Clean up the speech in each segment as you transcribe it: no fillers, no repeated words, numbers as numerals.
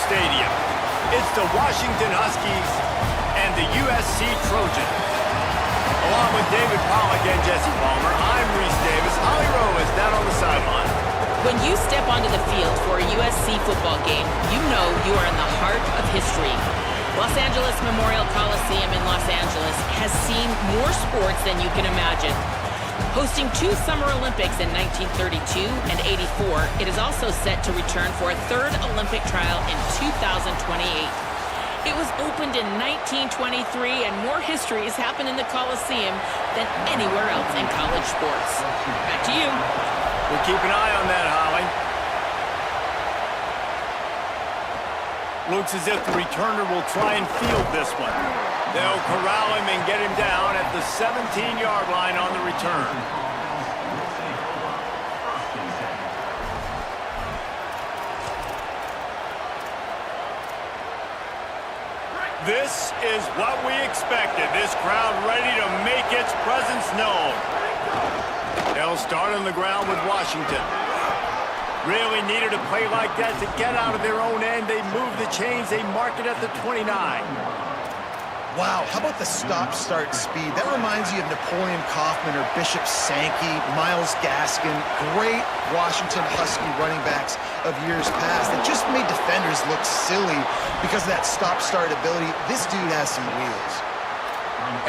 stadium. It's the Washington Huskies and the USC Trojans. Along with David Pollack and Jesse Palmer, I'm Reese Davis. Holly Rowe is down on the sideline. When you step onto the field for a USC football game, you know you are in the heart of history. Los Angeles Memorial Coliseum in Los Angeles has seen more sports than you can imagine. Hosting 2 Summer Olympics in 1932 and 84, it is also set to return for a 3rd Olympic trial in 2028. It was opened in 1923, and more history has happened in the Coliseum than anywhere else in college sports. Back to you. We'll keep an eye on that, Holly. Looks as if the returner will try and field this one. They'll corral him and get him down at the 17-yard line on the return. This is what we expected. This crowd ready to make its presence known. They'll start on the ground with Washington. Really needed a play like that to get out of their own end. They move the chains. They mark it at the 29. Wow, how about the stop-start speed? That reminds you of Napoleon Kaufman or Bishop Sankey, Myles Gaskin, great Washington Husky running backs of years past that just made defenders look silly because of that stop-start ability. This dude has some wheels.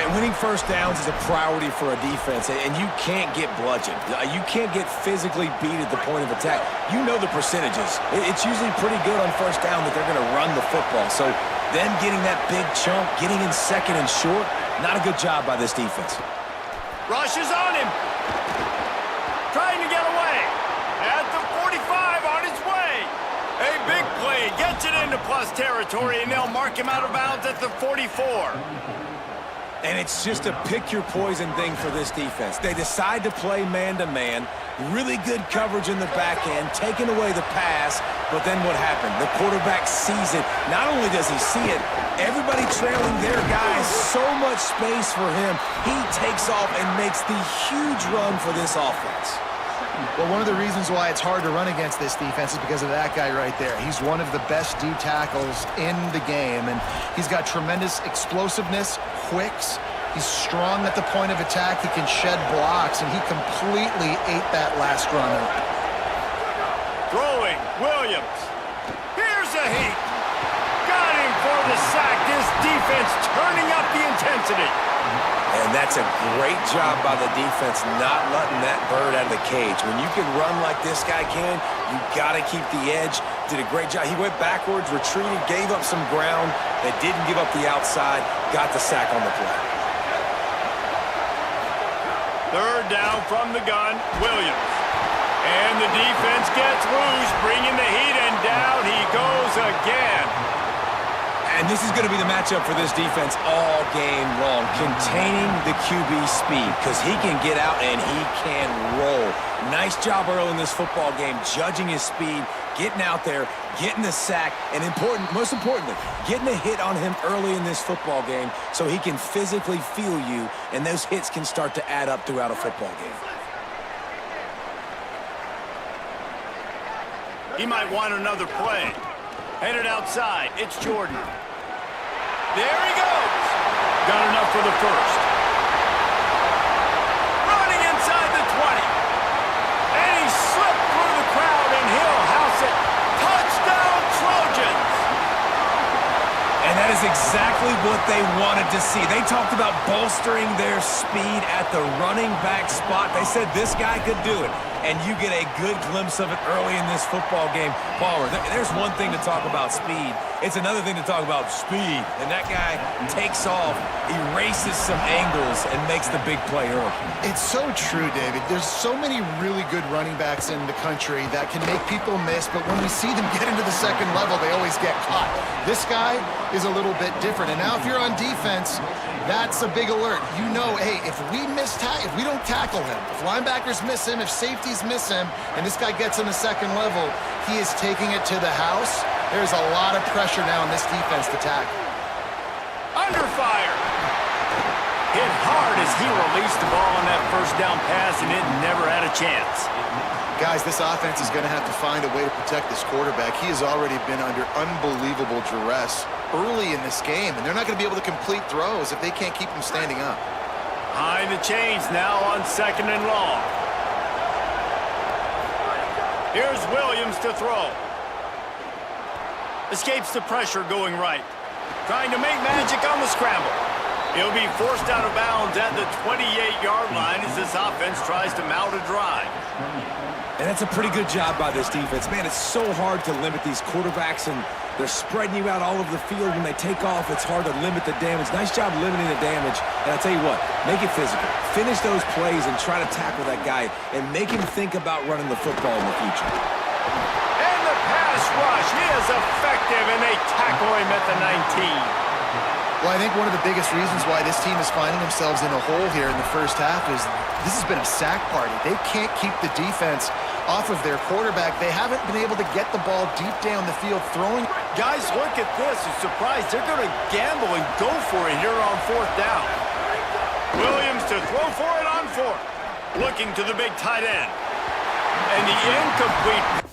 And winning first downs is a priority for a defense, and you can't get bludgeoned. You can't get physically beat at the point of attack. You know the percentages. It's usually pretty good on first down that they're going to run the football. So them getting that big chunk, getting in second and short, not a good job by this defense. Rush is on him. Trying to get away. At the 45, on his way. A big play. Gets it into plus territory, and they'll mark him out of bounds at the 44. And it's just a pick-your-poison thing for this defense. They decide to play man-to-man, really good coverage in the back end, taking away the pass, but then what happened? The quarterback sees it. Not only does he see it, everybody trailing their guys, so much space for him. He takes off and makes the huge run for this offense. Well, one of the reasons why it's hard to run against this defense is because of that guy right there. He's one of the best D tackles in the game, and he's got tremendous explosiveness, quicks. He's strong at the point of attack. He can shed blocks, and he completely ate that last run up. Throwing, Williams. Here's a heat. Got him for the sack. This defense turning up the intensity. And that's a great job by the defense not letting that bird out of the cage. When you can run like this guy can, you got to keep the edge. Did a great job. He went backwards, retreated, gave up some ground. They didn't give up the outside, got the sack on the play. Third down from the gun, Williams. And the defense gets loose, bringing the heat, and down he goes again. And this is going to be the matchup for this defense all game long, containing the QB speed, because he can get out and he can roll. Nice job early in this football game, judging his speed, getting out there, getting the sack, and most importantly, getting a hit on him early in this football game so he can physically feel you, and those hits can start to add up throughout a football game. He might want another play. Headed outside, it's Jordan. There he goes. Got enough for the first. Running inside the 20. And he slipped through the crowd, and he'll house it. Touchdown, Trojans. And that is exactly what they wanted to see. They talked about bolstering their speed at the running back spot. They said this guy could do it. And you get a good glimpse of it early in this football game. Palmer, there's one thing to talk about speed. It's another thing to talk about speed. And that guy takes off, erases some angles, and makes the big play early. It's so true, David. There's so many really good running backs in the country that can make people miss, but when we see them get into the second level, they always get caught. This guy is a little bit different. And now if you're on defense, that's a big alert. You know, hey, if we don't tackle him, if linebackers miss him, if safeties miss him, and this guy gets in the second level, he is taking it to the house. There's a lot of pressure now in this defense to tackle. Under fire. Hit hard as as he released the ball on that first down pass, and it never had a chance. Guys, this offense is going to have to find a way to protect this quarterback. He has already been under unbelievable duress early in this game, and they're not going to be able to complete throws if they can't keep him standing up. Behind the chains now on 2nd and long. Here's Williams to throw. Escapes the pressure going right. Trying to make magic on the scramble. He'll be forced out of bounds at the 28-yard line as this offense tries to mount a drive. And that's a pretty good job by this defense. Man, it's so hard to limit these quarterbacks, and they're spreading you out all over the field. When they take off, it's hard to limit the damage. Nice job limiting the damage. And I'll tell you what, make it physical. Finish those plays and try to tackle that guy and make him think about running the football in the future. And the pass rush, he is effective, and they tackle him at the 19. Well, I think one of the biggest reasons why this team is finding themselves in a hole here in the first half is this has been a sack party. They can't keep the defense off of their quarterback. They haven't been able to get the ball deep down the field throwing. Guys, look at this. I'm surprised they're going to gamble and go for it here on 4th down. Williams to throw for it on 4th. Looking to the big tight end. And the incomplete.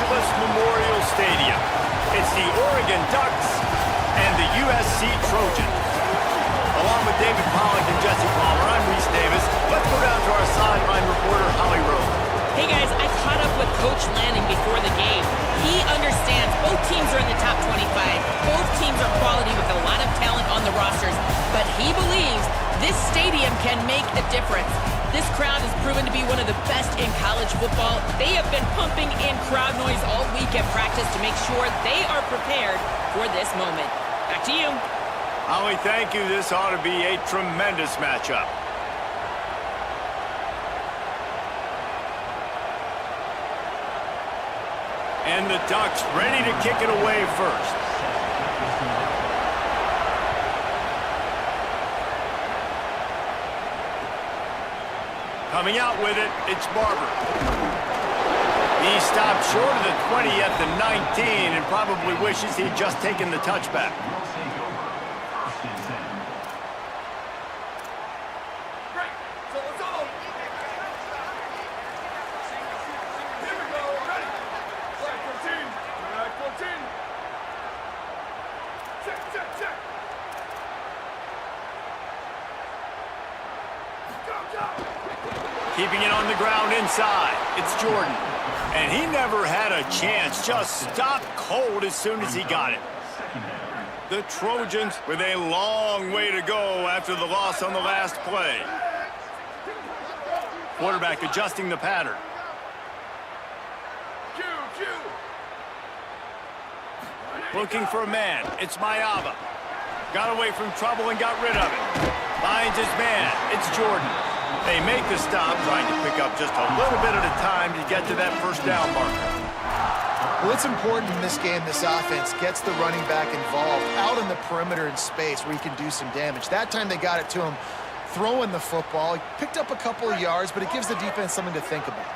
Angeles Memorial Stadium. It's the Oregon Ducks and the USC Trojans. Along with David Pollack and Jesse Palmer, I'm Reese Davis. Let's go down to our sideline reporter, Holly Rowe. Hey guys, I caught up with Coach Lanning before the game. He understands both teams are in the top 25. Both teams are quality with a lot of talent on the rosters. But he believes this stadium can make a difference. This crowd has proven to be one of the best in college football. They have been pumping in crowd noise all week at practice to make sure they are prepared for this moment. Back to you. Holly, thank you. This ought to be a tremendous matchup. And the Ducks ready to kick it away first. Coming out with it, it's Barber. He stopped short of the 20 at the 19 and probably wishes he'd just taken the touchback. Keeping it on the ground inside, it's Jordan. And he never had a chance, just stopped cold as soon as he got it. The Trojans with a long way to go after the loss on the last play. Quarterback adjusting the pattern. Looking for a man, it's Mayava. Got away from trouble and got rid of it. Finds his man, it's Jordan. They make the stop, trying to pick up just a little bit at a time to get to that first down marker. Well, it's important in this game, this offense gets the running back involved out in the perimeter in space where he can do some damage. That time they got it to him throwing the football. He picked up a couple of yards, but it gives the defense something to think about.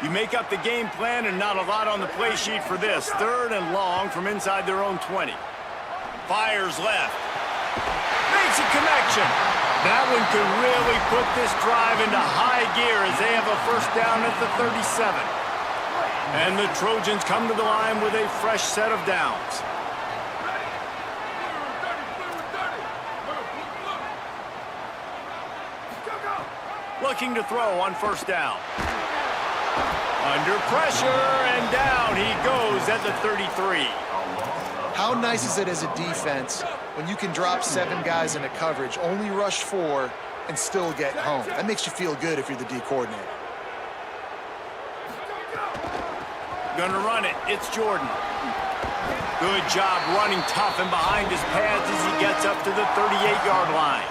You make up the game plan and not a lot on the play sheet for this. 3rd and long from inside their own 20. Fires left. Makes a connection. That one could really put this drive into high gear as they have a first down at the 37. And the Trojans come to the line with a fresh set of downs. Looking to throw on first down. Under pressure, and down he goes at the 33. How nice is it as a defense when you can drop 7 guys into coverage, only rush 4, and still get home? That makes you feel good if you're the D coordinator. Gonna run it. It's Jordan. Good job running tough and behind his pads as he gets up to the 38-yard line.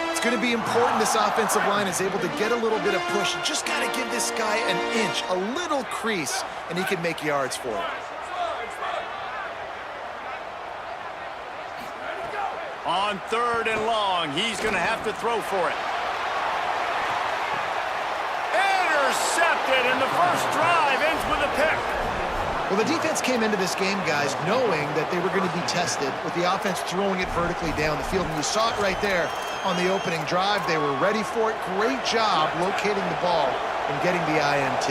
It's going to be important this offensive line is able to get a little bit of push. You just got to give this guy an inch, a little crease, and he can make yards for it. On 3rd and long, he's going to have to throw for it. Intercepted, and the first drive ends with a pick. Well, the defense came into this game, guys, knowing that they were going to be tested with the offense throwing it vertically down the field. And you saw it right there on the opening drive. They were ready for it. Great job locating the ball and getting the INT.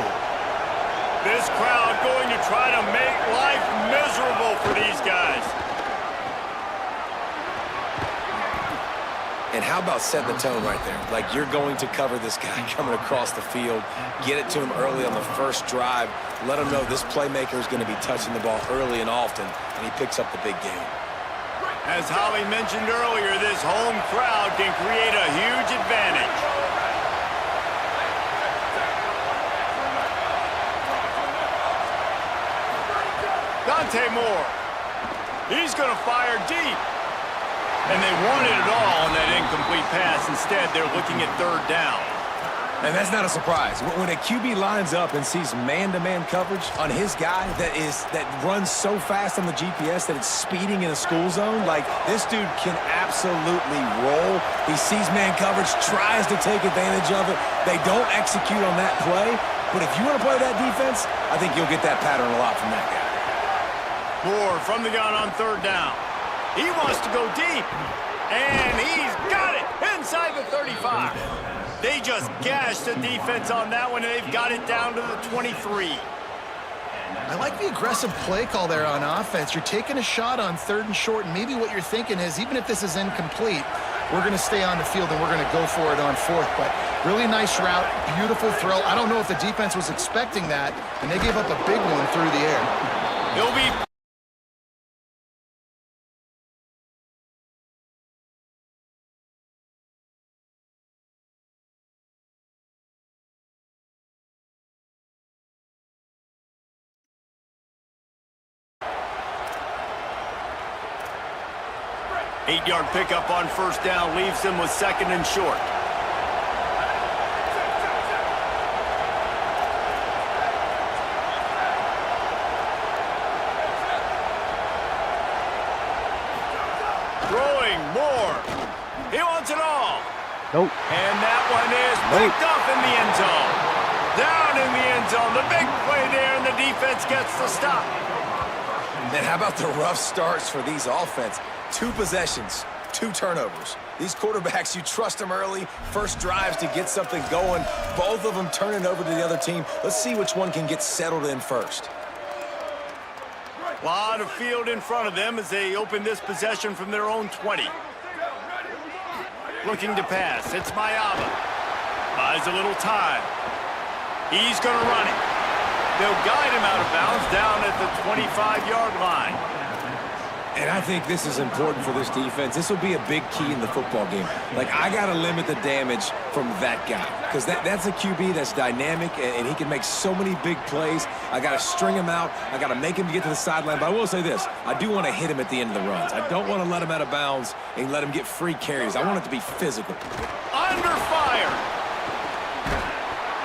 This crowd going to try to make life miserable for these guys. And how about setting the tone right there? Like, you're going to cover this guy coming across the field, get it to him early on the first drive, let him know this playmaker is going to be touching the ball early and often, and he picks up the big game. As Holly mentioned earlier, this home crowd can create a huge advantage. Dante Moore. He's going to fire deep. And they wanted it all on that incomplete pass. Instead, they're looking at 3rd down. And that's not a surprise. When a QB lines up and sees man-to-man coverage on his guy that runs so fast on the GPS that it's speeding in a school zone, like, this dude can absolutely roll. He sees man coverage, tries to take advantage of it. They don't execute on that play. But if you want to play that defense, I think you'll get that pattern a lot from that guy. Moore from the gun on 3rd down. He wants to go deep, and he's got it inside the 35. They just gashed the defense on that one, and they've got it down to the 23. I like the aggressive play call there on offense. You're taking a shot on 3rd and short, and maybe what you're thinking is, even if this is incomplete, we're going to stay on the field and we're going to go for it on 4th. But really nice route, beautiful throw. I don't know if the defense was expecting that, and they gave up a big one through the air. He'll be... Eight-yard pickup on 1st down leaves them with 2nd and short. Throwing more. He wants it all. Nope. And that one is picked off in the end zone. Down in the end zone. The big play there, and the defense gets the stop. And how about the rough starts for these offense? 2 possessions, 2 turnovers. These quarterbacks, you trust them early. First drives to get something going. Both of them turning over to the other team. Let's see which one can get settled in first. A lot of field in front of them as they open this possession from their own 20. Looking to pass. It's Mayaba. Buys a little time. He's going to run it. They'll guide him out of bounds down at the 25-yard line. And I think this is important for this defense. This will be a big key in the football game. Like, I got to limit the damage from that guy because that's a QB that's dynamic, and he can make so many big plays. I got to string him out. I got to make him get to the sideline. But I will say this. I do want to hit him at the end of the runs. I don't want to let him out of bounds and let him get free carries. I want it to be physical. Under fire.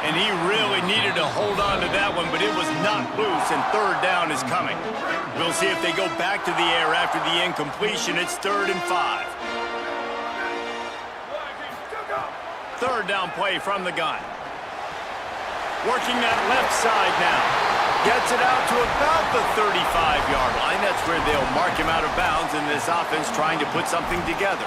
And he really needed to hold on to that one, but it was not loose, and 3rd down is coming. We'll see if they go back to the air after the incompletion. It's 3rd and 5. 3rd down play from the gun. Working that left side now. Gets it out to about the 35-yard line. That's where they'll mark him out of bounds in this offense trying to put something together.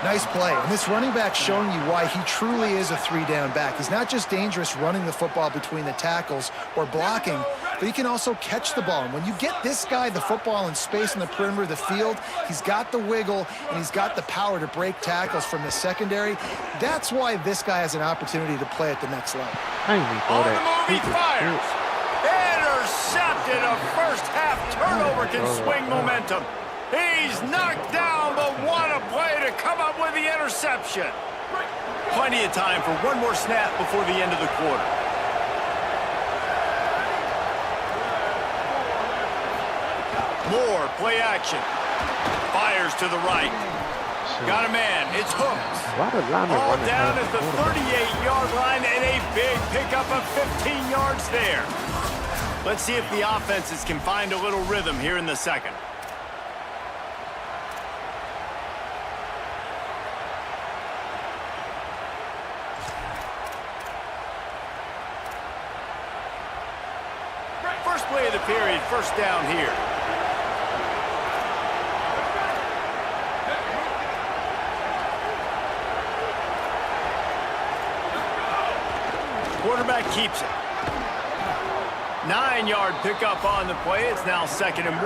Nice play. And this running back showing you why he truly is a 3-down back. He's not just dangerous running the football between the tackles or blocking, but he can also catch the ball. And when you get this guy the football in space in the perimeter of the field, he's got the wiggle and he's got the power to break tackles from the secondary. That's why this guy has an opportunity to play at the next level. On the move, he fires. Intercepted. A first-half turnover can swing momentum. He's knocked down, but what a play to come up with the interception. Plenty of time for one more snap before the end of the quarter. Moore, play action. Fires to the right. Got a man. It's Hooks. All down at the 38-yard line and a big pickup of 15 yards there. Let's see if the offenses can find a little rhythm here in the second. First play of the period, 1st down here. Quarterback keeps it. 9-yard pickup on the play. It's now 2nd and 1.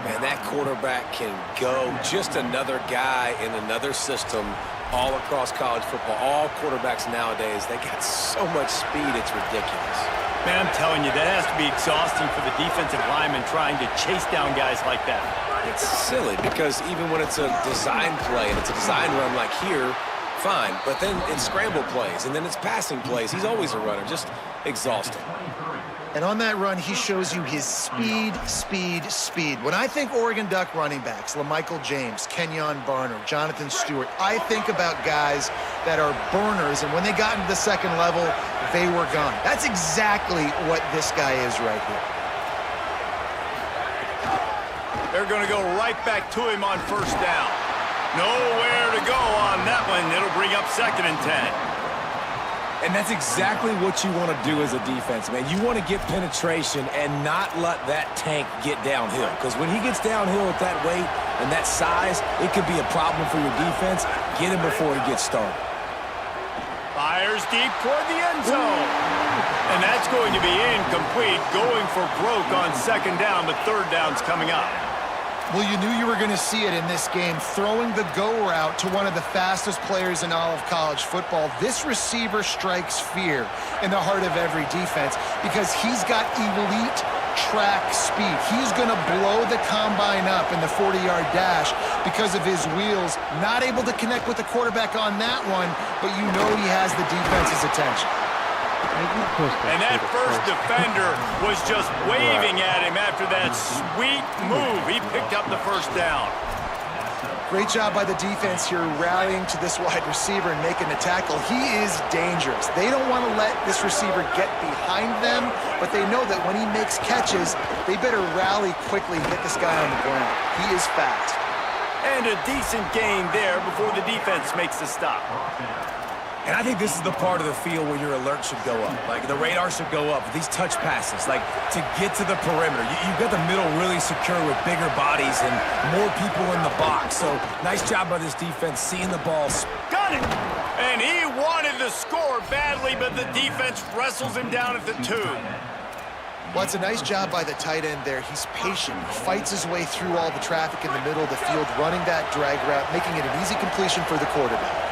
Man, that quarterback can go. Just another guy in another system all across college football. All quarterbacks nowadays, they got so much speed, it's ridiculous. Man, I'm telling you, that has to be exhausting for the defensive lineman trying to chase down guys like that. It's silly because even when it's a design play and it's a design run like here, fine. But then it's scramble plays and then it's passing plays. He's always a runner, just exhausting. And on that run, he shows you his speed, speed, speed. When I think Oregon Duck running backs, LaMichael James, Kenyon Barner, Jonathan Stewart, I think about guys that are burners, and when they got into the second level, they were gone. That's exactly what this guy is right here. They're going to go right back to him on 1st down. Nowhere to go on that one. It'll bring up 2nd and 10. And that's exactly what you want to do as a defense, man. You want to get penetration and not let that tank get downhill. Because when he gets downhill at that weight and that size, it could be a problem for your defense. Get him before he gets started. Fires deep toward the end zone. And that's going to be incomplete, going for broke on second down, but third down's coming up. Well, you knew you were going to see it in this game, throwing the go route to one of the fastest players in all of college football. This receiver strikes fear in the heart of every defense because he's got elite track speed. He's going to blow the combine up in the 40-yard dash because of his wheels. Not able to connect with the quarterback on that one, but you know he has the defense's attention. And that first defender was just waving at him after that sweet move. He picked up the first down. Great job by the defense here rallying to this wide receiver and making the tackle. He is dangerous. They don't want to let this receiver get behind them, but they know that when he makes catches, they better rally quickly and get this guy on the ground. He is fast. And a decent gain there before the defense makes the stop. And I think this is the part of the field where your alert should go up. Like, the radar should go up. These touch passes, like, to get to the perimeter. You've got the middle really secure with bigger bodies and more people in the box. So, nice job by this defense seeing the ball. Got it! And he wanted to score badly, but the defense wrestles him down at the 2. Well, it's a nice job by the tight end there. He's patient. He fights his way through all the traffic in the middle of the field, running that drag route, making it an easy completion for the quarterback.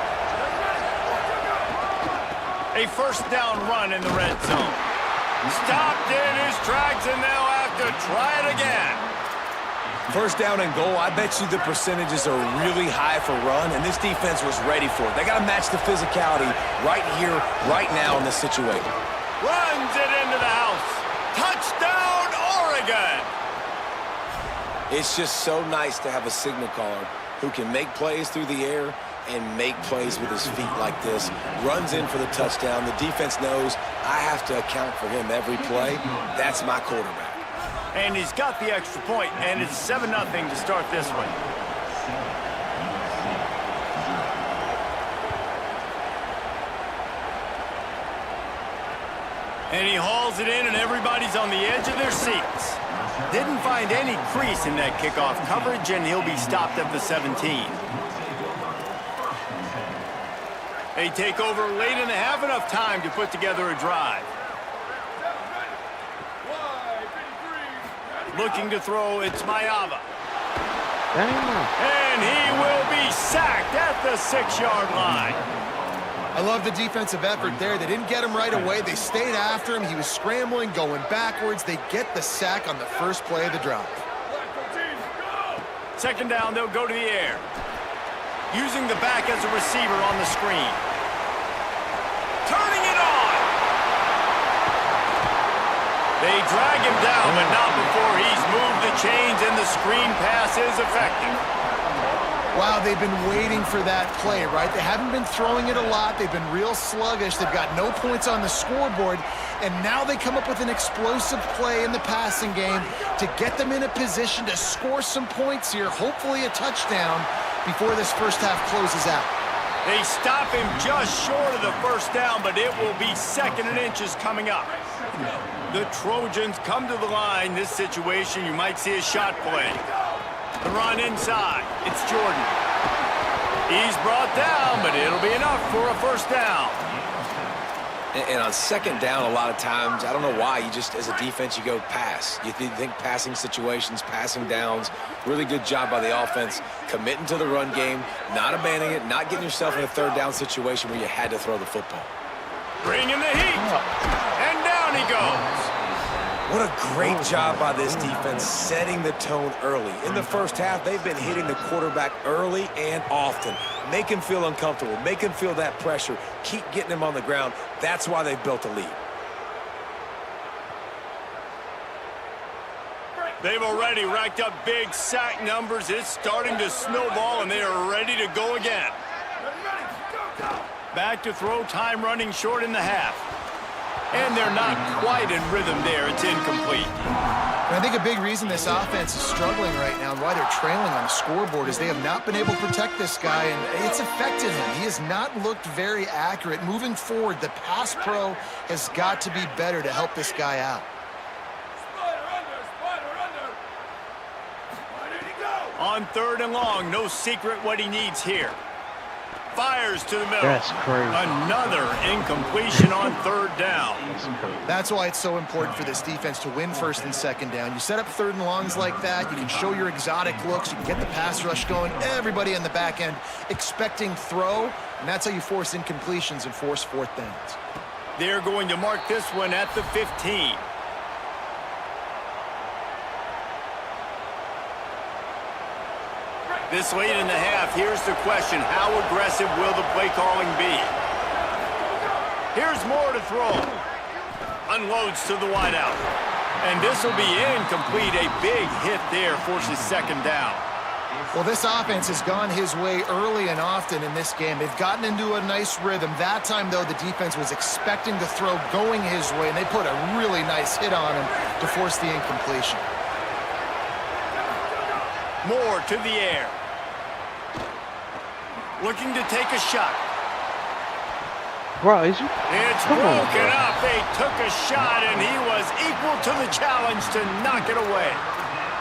A first down run in the red zone. Stopped in his tracks and now have to try it again. First down and goal, I bet you the percentages are really high for run, and this defense was ready for it. They got to match the physicality right here, right now in this situation. Runs it into the house. Touchdown, Oregon! It's just so nice to have a signal caller who can make plays through the air and make plays with his feet like this. Runs in for the touchdown. The defense knows I have to account for him every play. That's my quarterback. And he's got the extra point, and it's 7-0 to start this one. And he hauls it in, and everybody's on the edge of their seats. Didn't find any crease in that kickoff coverage, and he'll be stopped at the 17. They take over late and have enough time to put together a drive. Looking to throw, it's Mayava. And he will be sacked at the 6-yard line. I love the defensive effort there. They didn't get him right away. They stayed after him. He was scrambling, going backwards. They get the sack on the first play of the drive. Second down, they'll go to the air. Using the back as a receiver on the screen. Turning it on! They drag him down, but not before he's moved the chains and the screen pass is effective. Wow, they've been waiting for that play, right? They haven't been throwing it a lot. They've been real sluggish. They've got no points on the scoreboard. And now they come up with an explosive play in the passing game to get them in a position to score some points here, hopefully a touchdown, before this first half closes out. They stop him just short of the first down, but it will be 2nd and inches coming up. The Trojans come to the line. This situation, you might see a shot play. The run inside. It's Jordan. He's brought down, but it'll be enough for a first down. And on second down, a lot of times, I don't know why, you just, as a defense, you go pass. You think passing situations, passing downs. Really good job by the offense, committing to the run game, not abandoning it, not getting yourself in a third down situation where you had to throw the football. Bringing the heat. And down he goes. What a great job by this defense setting the tone early. In the first half, they've been hitting the quarterback early and often. Make him feel uncomfortable. Make him feel that pressure. Keep getting him on the ground. That's why they've built a lead. They've already racked up big sack numbers. It's starting to snowball, and they are ready to go again. Back to throw, time running short in the half. And they're not quite in rhythm there. It's incomplete. And I think a big reason this offense is struggling right now and why they're trailing on the scoreboard is they have not been able to protect this guy, and it's affected him. He has not looked very accurate. Moving forward, the pass pro has got to be better to help this guy out. On 3rd and long, no secret what he needs here. fires to the middle. That's crazy. Another incompletion on third down. That's why it's so important for this defense to win first and second down. You set up third and longs like that, you can show your exotic looks, you can get the pass rush going, everybody in the back end expecting throw, and that's how you force incompletions and force fourth downs. They're going to mark this one at the 15. This late in the half, here's the question. How aggressive will the play calling be? Here's Moore to throw. Unloads to the wideout. And this will be incomplete. A big hit there forces second down. Well, this offense has gone his way early and often in this game. They've gotten into a nice rhythm. That time, though, the defense was expecting the throw going his way, and they put a really nice hit on him to force the incompletion. Moore to the air. Looking to take a shot. Bro, is you? It's broken up. They took a shot, and he was equal to the challenge to knock it away.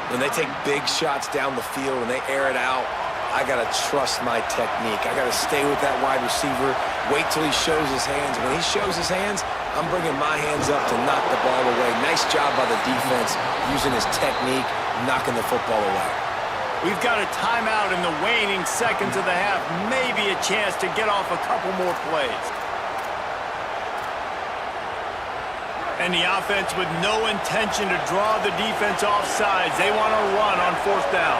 When they take big shots down the field and they air it out, I got to trust my technique. I got to stay with that wide receiver, wait till he shows his hands. When he shows his hands, I'm bringing my hands up to knock the ball away. Nice job by the defense using his technique, knocking the football away. We've got a timeout in the waning seconds of the half. Maybe a chance to get off a couple more plays. And the offense with no intention to draw the defense off sides. They want to run on fourth down.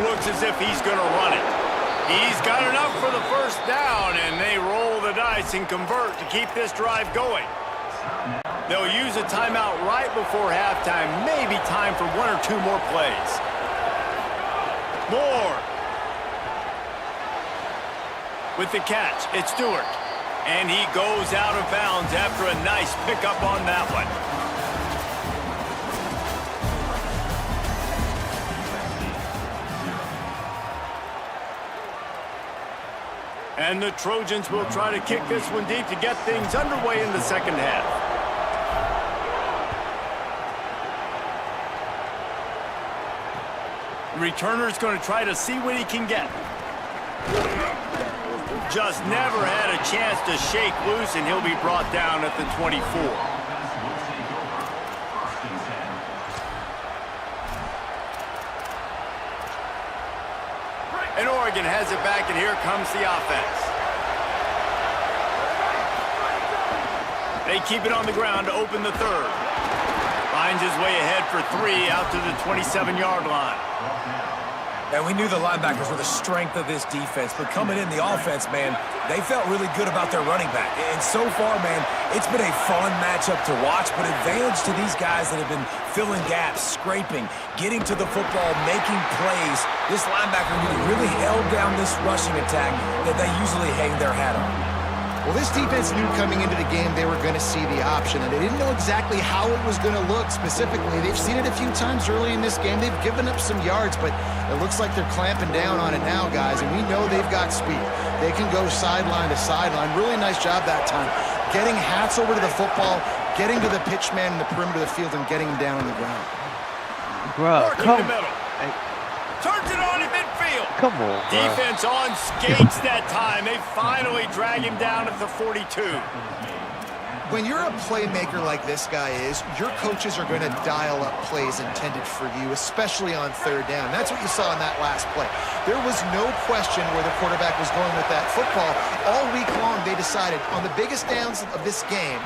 Looks as if he's going to run it. He's got enough for the first down, and they roll the dice and convert to keep this drive going. They'll use a timeout right before halftime. Maybe time for one or two more plays. Moore. With the catch, it's Stewart. And he goes out of bounds after a nice pickup on that one. And the Trojans will try to kick this one deep to get things underway in the second half. Returner's going to try to see what he can get. Just never had a chance to shake loose, and he'll be brought down at the 24. And Oregon has it back, and here comes the offense. They keep it on the ground to open the third. Finds his way ahead for three out to the 27-yard line. And we knew the linebackers were the strength of this defense, but coming in the offense, man, they felt really good about their running back. And so far, man, it's been a fun matchup to watch, but advantage to these guys that have been filling gaps, scraping, getting to the football, making plays. This linebacker really held down this rushing attack that they usually hang their hat on. Well, this defense knew coming into the game they were going to see the option, and they didn't know exactly how it was going to look specifically. They've seen it a few times early in this game. They've given up some yards, but it looks like they're clamping down on it now, guys, and we know they've got speed. They can go sideline to sideline. Really nice job that time. Getting hats over to the football, getting to the pitch man in the perimeter of the field, and getting him down on the ground. Bro, come on. Turns it on in midfield. Come on, bro. Defense on skates that time. They finally drag him down at the 42. When you're a playmaker like this guy is, your coaches are going to dial up plays intended for you, especially on third down. That's what you saw in that last play. There was no question where the quarterback was going with that football. All week long, they decided on the biggest downs of this game,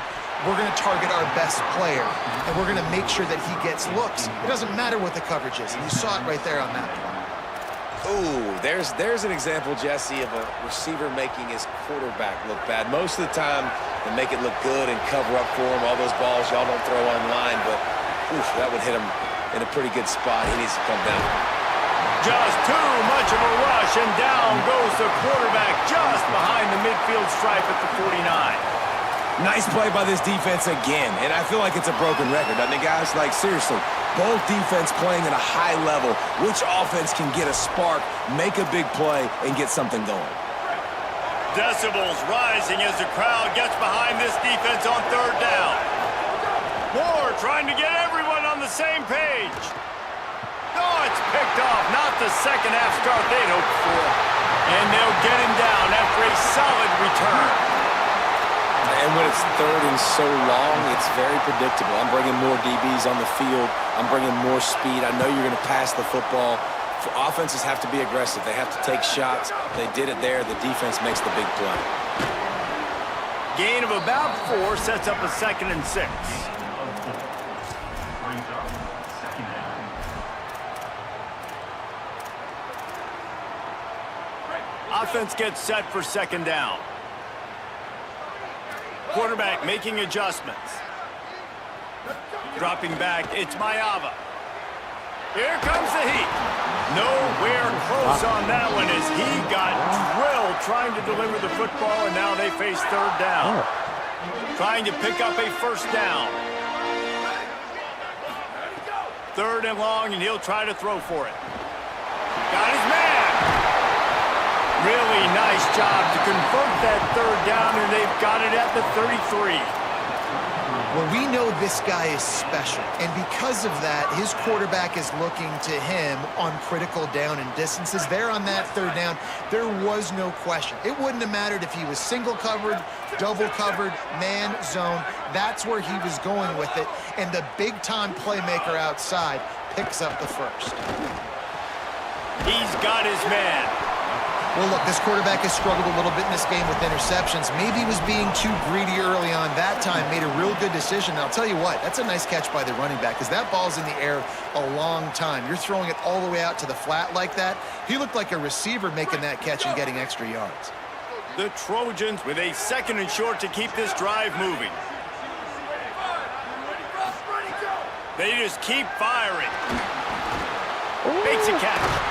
we're going to target our best player, and we're going to make sure that he gets looks. It doesn't matter what the coverage is, and you saw it right there on that play. Ooh, there's an example, Jesse, of a receiver making his quarterback look bad. Most of the time, they make it look good and cover up for him. All those balls y'all don't throw online, but oof, that would hit him in a pretty good spot. He needs to come down. Just too much of a rush, and down goes the quarterback just behind the midfield stripe at the 49. Nice play by this defense again, and I feel like it's a broken record, doesn't it, guys? Like, seriously, both defense playing at a high level. Which offense can get a spark, make a big play, and get something going? Decibels rising as the crowd gets behind this defense on third down. Moore trying to get everyone on the same page. Oh, it's picked off. Not the second half start they'd hoped for. And they'll get him down after a solid return. And when it's third and so long, it's very predictable. I'm bringing more DBs on the field. I'm bringing more speed. I know you're going to pass the football. Offenses have to be aggressive. They have to take shots. They did it there. The defense makes the big play. Gain of about 4 sets up a 2nd and 6. Offense gets set for 2nd down. Quarterback making adjustments. Dropping back, it's Mayava. Here comes the heat. Nowhere close on that one as he got drilled trying to deliver the football, and now they face 3rd down. Trying to pick up a 1st down. 3rd and long, and he'll try to throw for it. Got his man. Really nice job to convert that 3rd down, and they've got it at the 33. Well, we know this guy is special, and because of that, his quarterback is looking to him on critical down and distances. There on that 3rd down, there was no question. It wouldn't have mattered if he was single covered, double covered, man, zone. That's where he was going with it, and the big-time playmaker outside picks up the 1st. He's got his man. Well, look, this quarterback has struggled a little bit in this game with interceptions. Maybe he was being too greedy early on. That time made a real good decision. And I'll tell you what, that's a nice catch by the running back because that ball's in the air a long time. You're throwing it all the way out to the flat like that. He looked like a receiver making that catch and getting extra yards. The Trojans with a 2nd and short to keep this drive moving. They just keep firing. Makes a catch.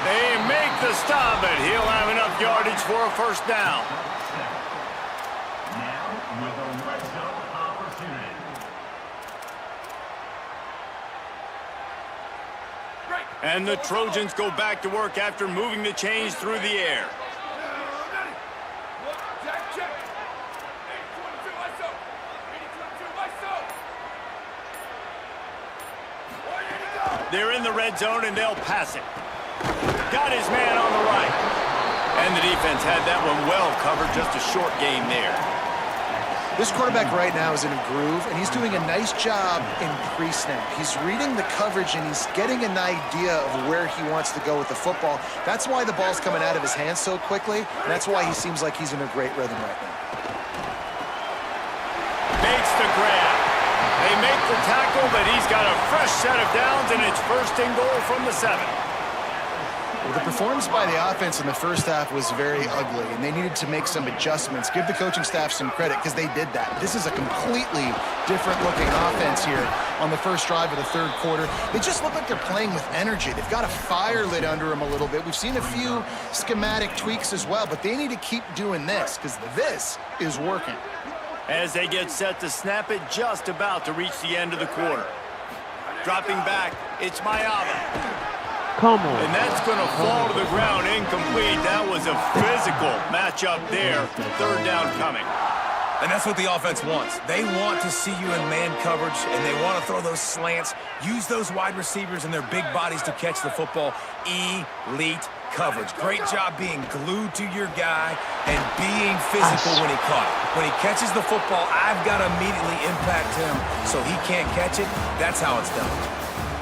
They make the stop, but he'll have enough yardage for a 1st down. And the Trojans go back to work after moving the chains through the air. They're in the red zone, and they'll pass it. Got his man on the right. And the defense had that one well covered, just a short gain there. This quarterback right now is in a groove, and he's doing a nice job in pre-snap. He's reading the coverage, and he's getting an idea of where he wants to go with the football. That's why the ball's coming out of his hands so quickly, and that's why he seems like he's in a great rhythm right now. Makes the grab. They make the tackle, but he's got a fresh set of downs, and it's 1st and goal from the 7. Well, the performance by the offense in the 1st half was very ugly, and they needed to make some adjustments. Give the coaching staff some credit because they did that. This is a completely different-looking offense here on the 1st drive of the 3rd quarter. They just look like they're playing with energy. They've got a fire lit under them a little bit. We've seen a few schematic tweaks as well, but they need to keep doing this because this is working. As they get set to snap it, just about to reach the end of the quarter. Dropping back, it's Mayava. Come on. And that's going to fall to the ground incomplete. That was a physical matchup there. 3rd down coming. And that's what the offense wants. They want to see you in man coverage, and they want to throw those slants, use those wide receivers and their big bodies to catch the football. Elite coverage. Great job being glued to your guy and being physical when he caught it. When he catches the football, I've got to immediately impact him so he can't catch it. That's how it's done.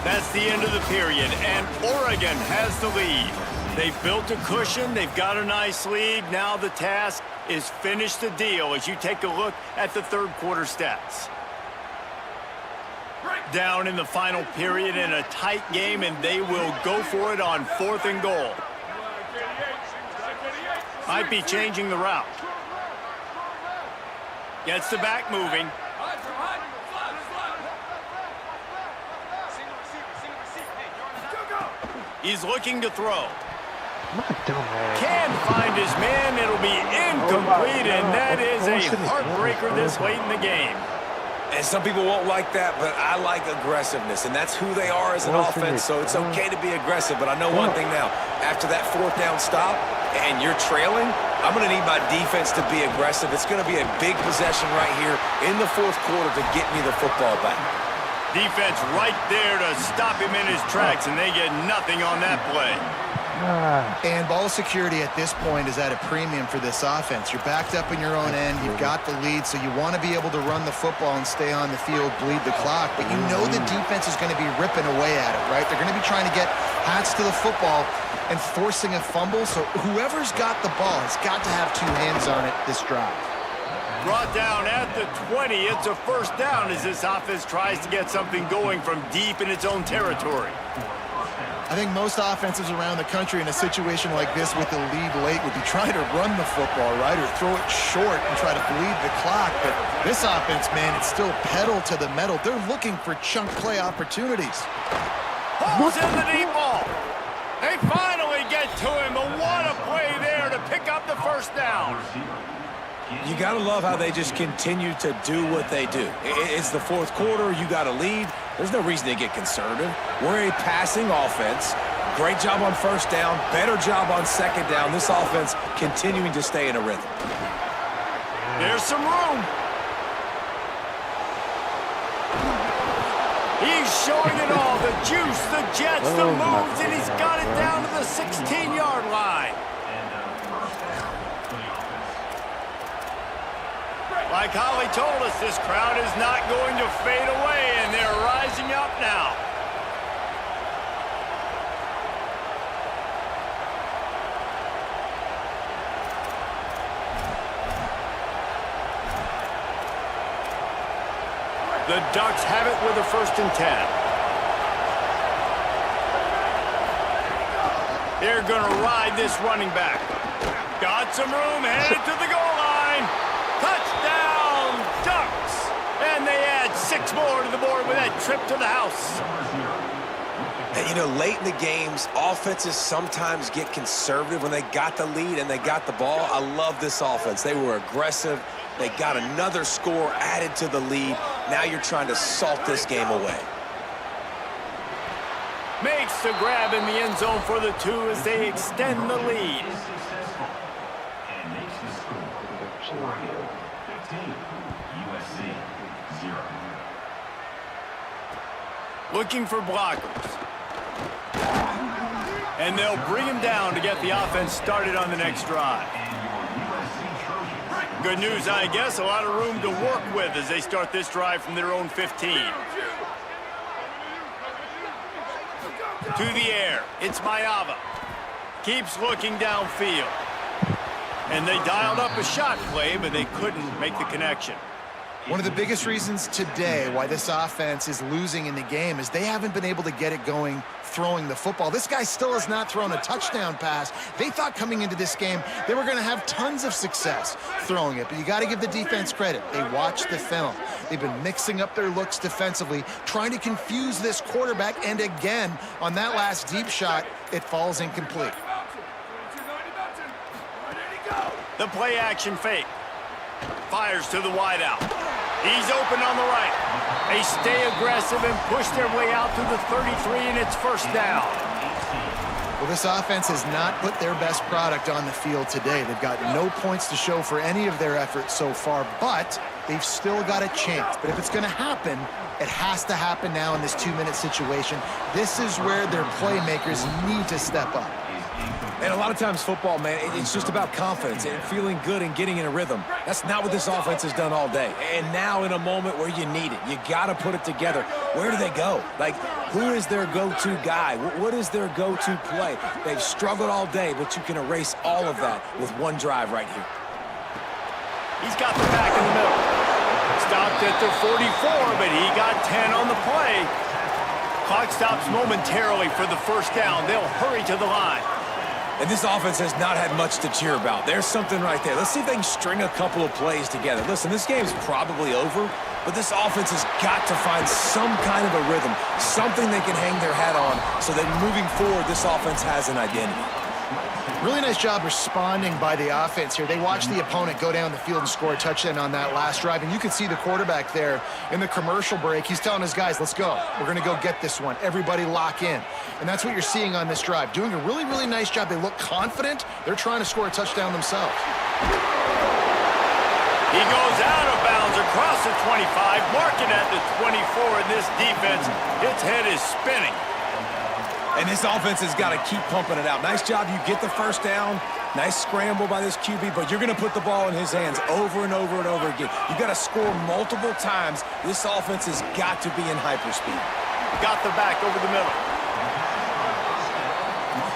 That's the end of the period, and Oregon has the lead. They've built a cushion. They've got a nice lead. Now the task is finish the deal as you take a look at the 3rd quarter stats. Down in the final period in a tight game, and they will go for it on 4th and goal. Might be changing the route. Gets the back moving. He's looking to throw. Can find his man. It'll be incomplete, and that is a heartbreaker this late in the game. And some people won't like that, but I like aggressiveness, and that's who they are as an offense, so it's okay to be aggressive. But I know one thing now. After that 4th down stop and you're trailing, I'm going to need my defense to be aggressive. It's going to be a big possession right here in the 4th quarter to get me the football back. Defense right there to stop him in his tracks, and they get nothing on that play. And ball security at this point is at a premium for this offense. You're backed up in your own end. You've got the lead, so you want to be able to run the football and stay on the field, bleed the clock. But you know the defense is going to be ripping away at it, right? They're going to be trying to get hats to the football and forcing a fumble. So whoever's got the ball has got to have two hands on it this drive. Brought down at the 20. It's a first down as this offense tries to get something going from deep in its own territory. I think most offenses around the country in a situation like this with the lead late would be trying to run the football, right, or throw it short and try to bleed the clock. But this offense, man, it's still pedal to the metal. They're looking for chunk play opportunities. Holmes in the deep ball. They finally get to him, but what a play there to pick up the first down. You got to love how they just continue to do what they do. It's the fourth quarter. You got a lead. There's no reason to get conservative. We're a passing offense. Great job on first down. Better job on second down. This offense continuing to stay in a rhythm. There's some room. He's showing it all. The juice, the jets, the moves, and he's got it down to the 16-yard line. Like Holly told us, this crowd is not going to fade away, and they're rising up now. The Ducks have it with a 1st and 10. They're going to ride this running back. Got some room, headed to the goal line. Touchdown, Ducks! And they add 6 more to the board with that trip to the house. And, you know, late in the games, offenses sometimes get conservative when they got the lead and they got the ball. I love this offense. They were aggressive. They got another score added to the lead. Now you're trying to salt this game away. Makes the grab in the end zone for the 2 as they extend the lead. Looking for blockers. And they'll bring him down to get the offense started on the next drive. Good news, I guess, a lot of room to work with as they start this drive from their own 15. To the air, it's Mayava. Keeps looking downfield. And they dialed up a shot play, but they couldn't make the connection. One of the biggest reasons today why this offense is losing in the game is they haven't been able to get it going throwing the football. This guy still has not thrown a touchdown pass. They thought coming into this game they were going to have tons of success throwing it, but you got to give the defense credit. They watched the film. They've been mixing up their looks defensively, trying to confuse this quarterback, and again, on that last deep shot, it falls incomplete. The play action fake. Fires to the wideout. He's open on the right. They stay aggressive and push their way out to the 33, and it's 1st down. Well, this offense has not put their best product on the field today. They've got no points to show for any of their efforts so far, but they've still got a chance. But if it's going to happen, it has to happen now in this 2-minute situation. This is where their playmakers need to step up. And a lot of times football, man, it's just about confidence and feeling good and getting in a rhythm. That's not what this offense has done all day. And now in a moment where you need it, you got to put it together. Where do they go? Like, who is their go-to guy? What is their go-to play? They've struggled all day, but you can erase all of that with one drive right here. He's got the back in the middle. Stopped at the 44, but he got 10 on the play. Clock stops momentarily for the 1st down. They'll hurry to the line. And this offense has not had much to cheer about. There's something right there. Let's see if they can string a couple of plays together. Listen, this game's probably over, but this offense has got to find some kind of a rhythm, something they can hang their hat on so that moving forward, this offense has an identity. Really nice job responding by the offense here. They watched the opponent go down the field and score a touchdown on that last drive, and you could see the quarterback there in the commercial break. He's telling his guys, let's go. We're going to go get this one. Everybody lock in. And that's what you're seeing on this drive. Doing a really, really nice job. They look confident. They're trying to score a touchdown themselves. He goes out of bounds across the 25, marking at the 24, and this defense, its head is spinning. And this offense has got to keep pumping it out. Nice job. You get the first down. Nice scramble by this QB, but you're going to put the ball in his hands over and over and over again. You've got to score multiple times. This offense has got to be in hyperspeed. Got the back over the middle.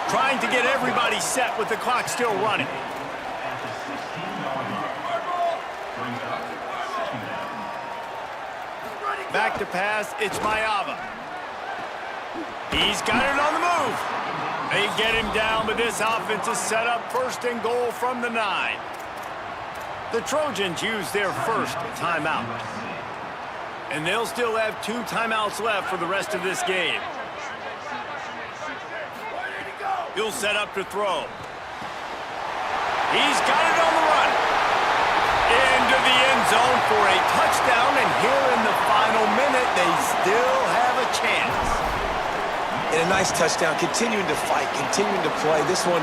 Trying to get everybody set with the clock still running. Back to pass, it's Mayava. He's got it on the move. They get him down, but this offense is set up first and goal from the 9. The Trojans use their first timeout. And they'll still have 2 timeouts left for the rest of this game. He'll set up to throw. He's got it on the run. Into the end zone for a touchdown, and here in the final minute, they still have a chance. And a nice touchdown, continuing to fight, continuing to play. This one,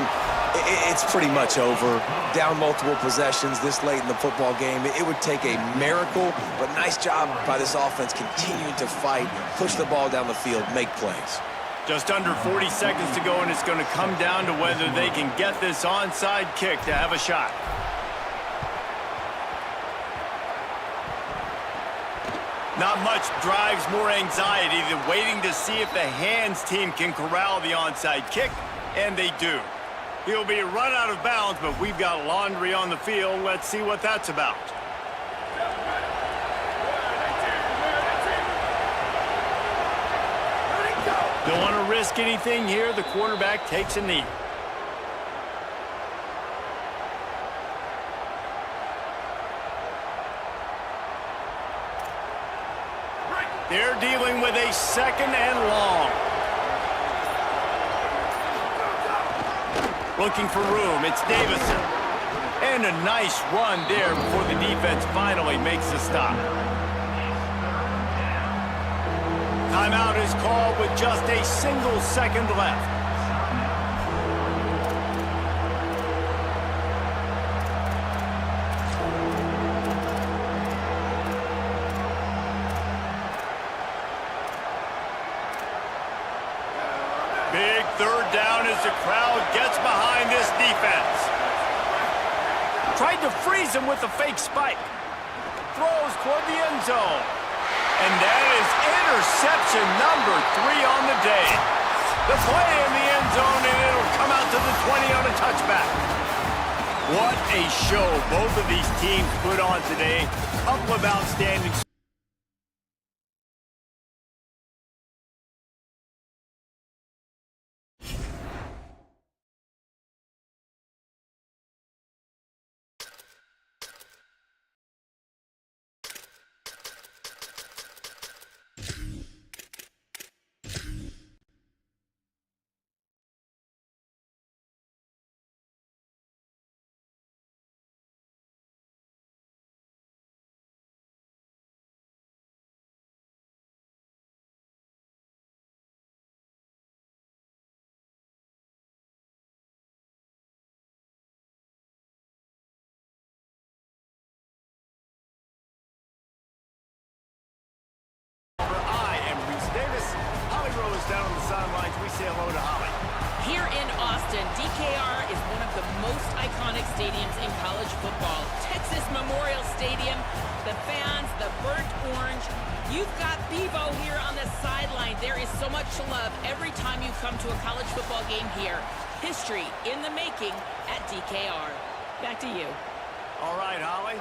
it's pretty much over. Down multiple possessions this late in the football game. It would take a miracle, but nice job by this offense continuing to fight, push the ball down the field, make plays. Just under 40 seconds to go, and it's going to come down to whether they can get this onside kick to have a shot. Not much drives more anxiety than waiting to see if the hands team can corral the onside kick, and they do. He'll be run out of bounds, but we've got laundry on the field. Let's see what that's about. Don't want to risk anything here. The quarterback takes a knee. They're dealing with a second and long. Looking for room. It's Davison. And a nice run there before the defense finally makes the stop. Timeout is called with just a single second left. Big third down as the crowd gets behind this defense. Tried to freeze him with a fake spike. Throws toward the end zone. And that is interception number 3 on the day. The play in the end zone, and it'll come out to the 20 on a touchback. What a show both of these teams put on today. Couple of outstanding. Down on the sidelines, we say hello to Holly. Here in Austin, DKR is one of the most iconic stadiums in college football. Texas Memorial Stadium, the fans, the burnt orange. You've got Bevo here on the sideline. There is so much love every time you come to a college football game here. History in the making at DKR. Back to you. All right, Holly.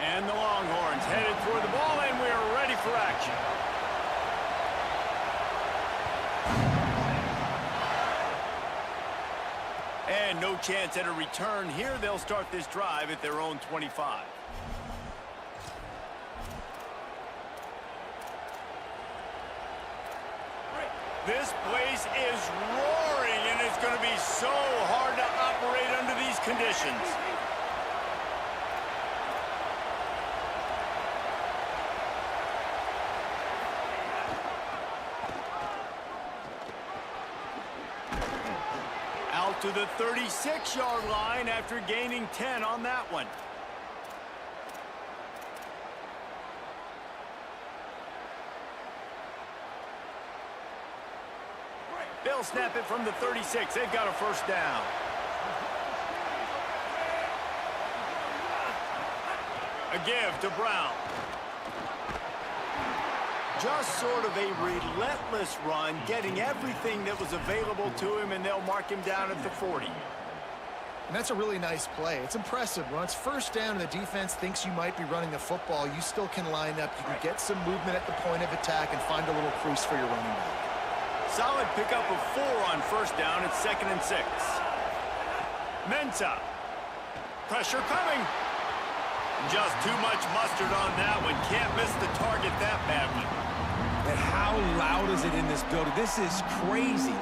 And the Longhorns headed toward the ball, and we are ready for action. And no chance at a return here. They'll start this drive at their own 25. This place is roaring, and it's going to be so hard to operate under these conditions. Out to the 36-yard line after gaining 10 on that one. They'll snap it from the 36. They've got a first down. A give to Brown. Just sort of a relentless run, getting everything that was available to him, and they'll mark him down at the 40. And that's a really nice play. It's impressive. When it's first down and the defense thinks you might be running the football, you still can line up. You can get some movement at the point of attack and find a little crease for your running back. Solid pickup of 4 on first down. It's 2nd and 6. Mensah. Pressure coming. Just too much mustard on that one. Can't miss the target that badly. And how loud is it in this building? This is crazy.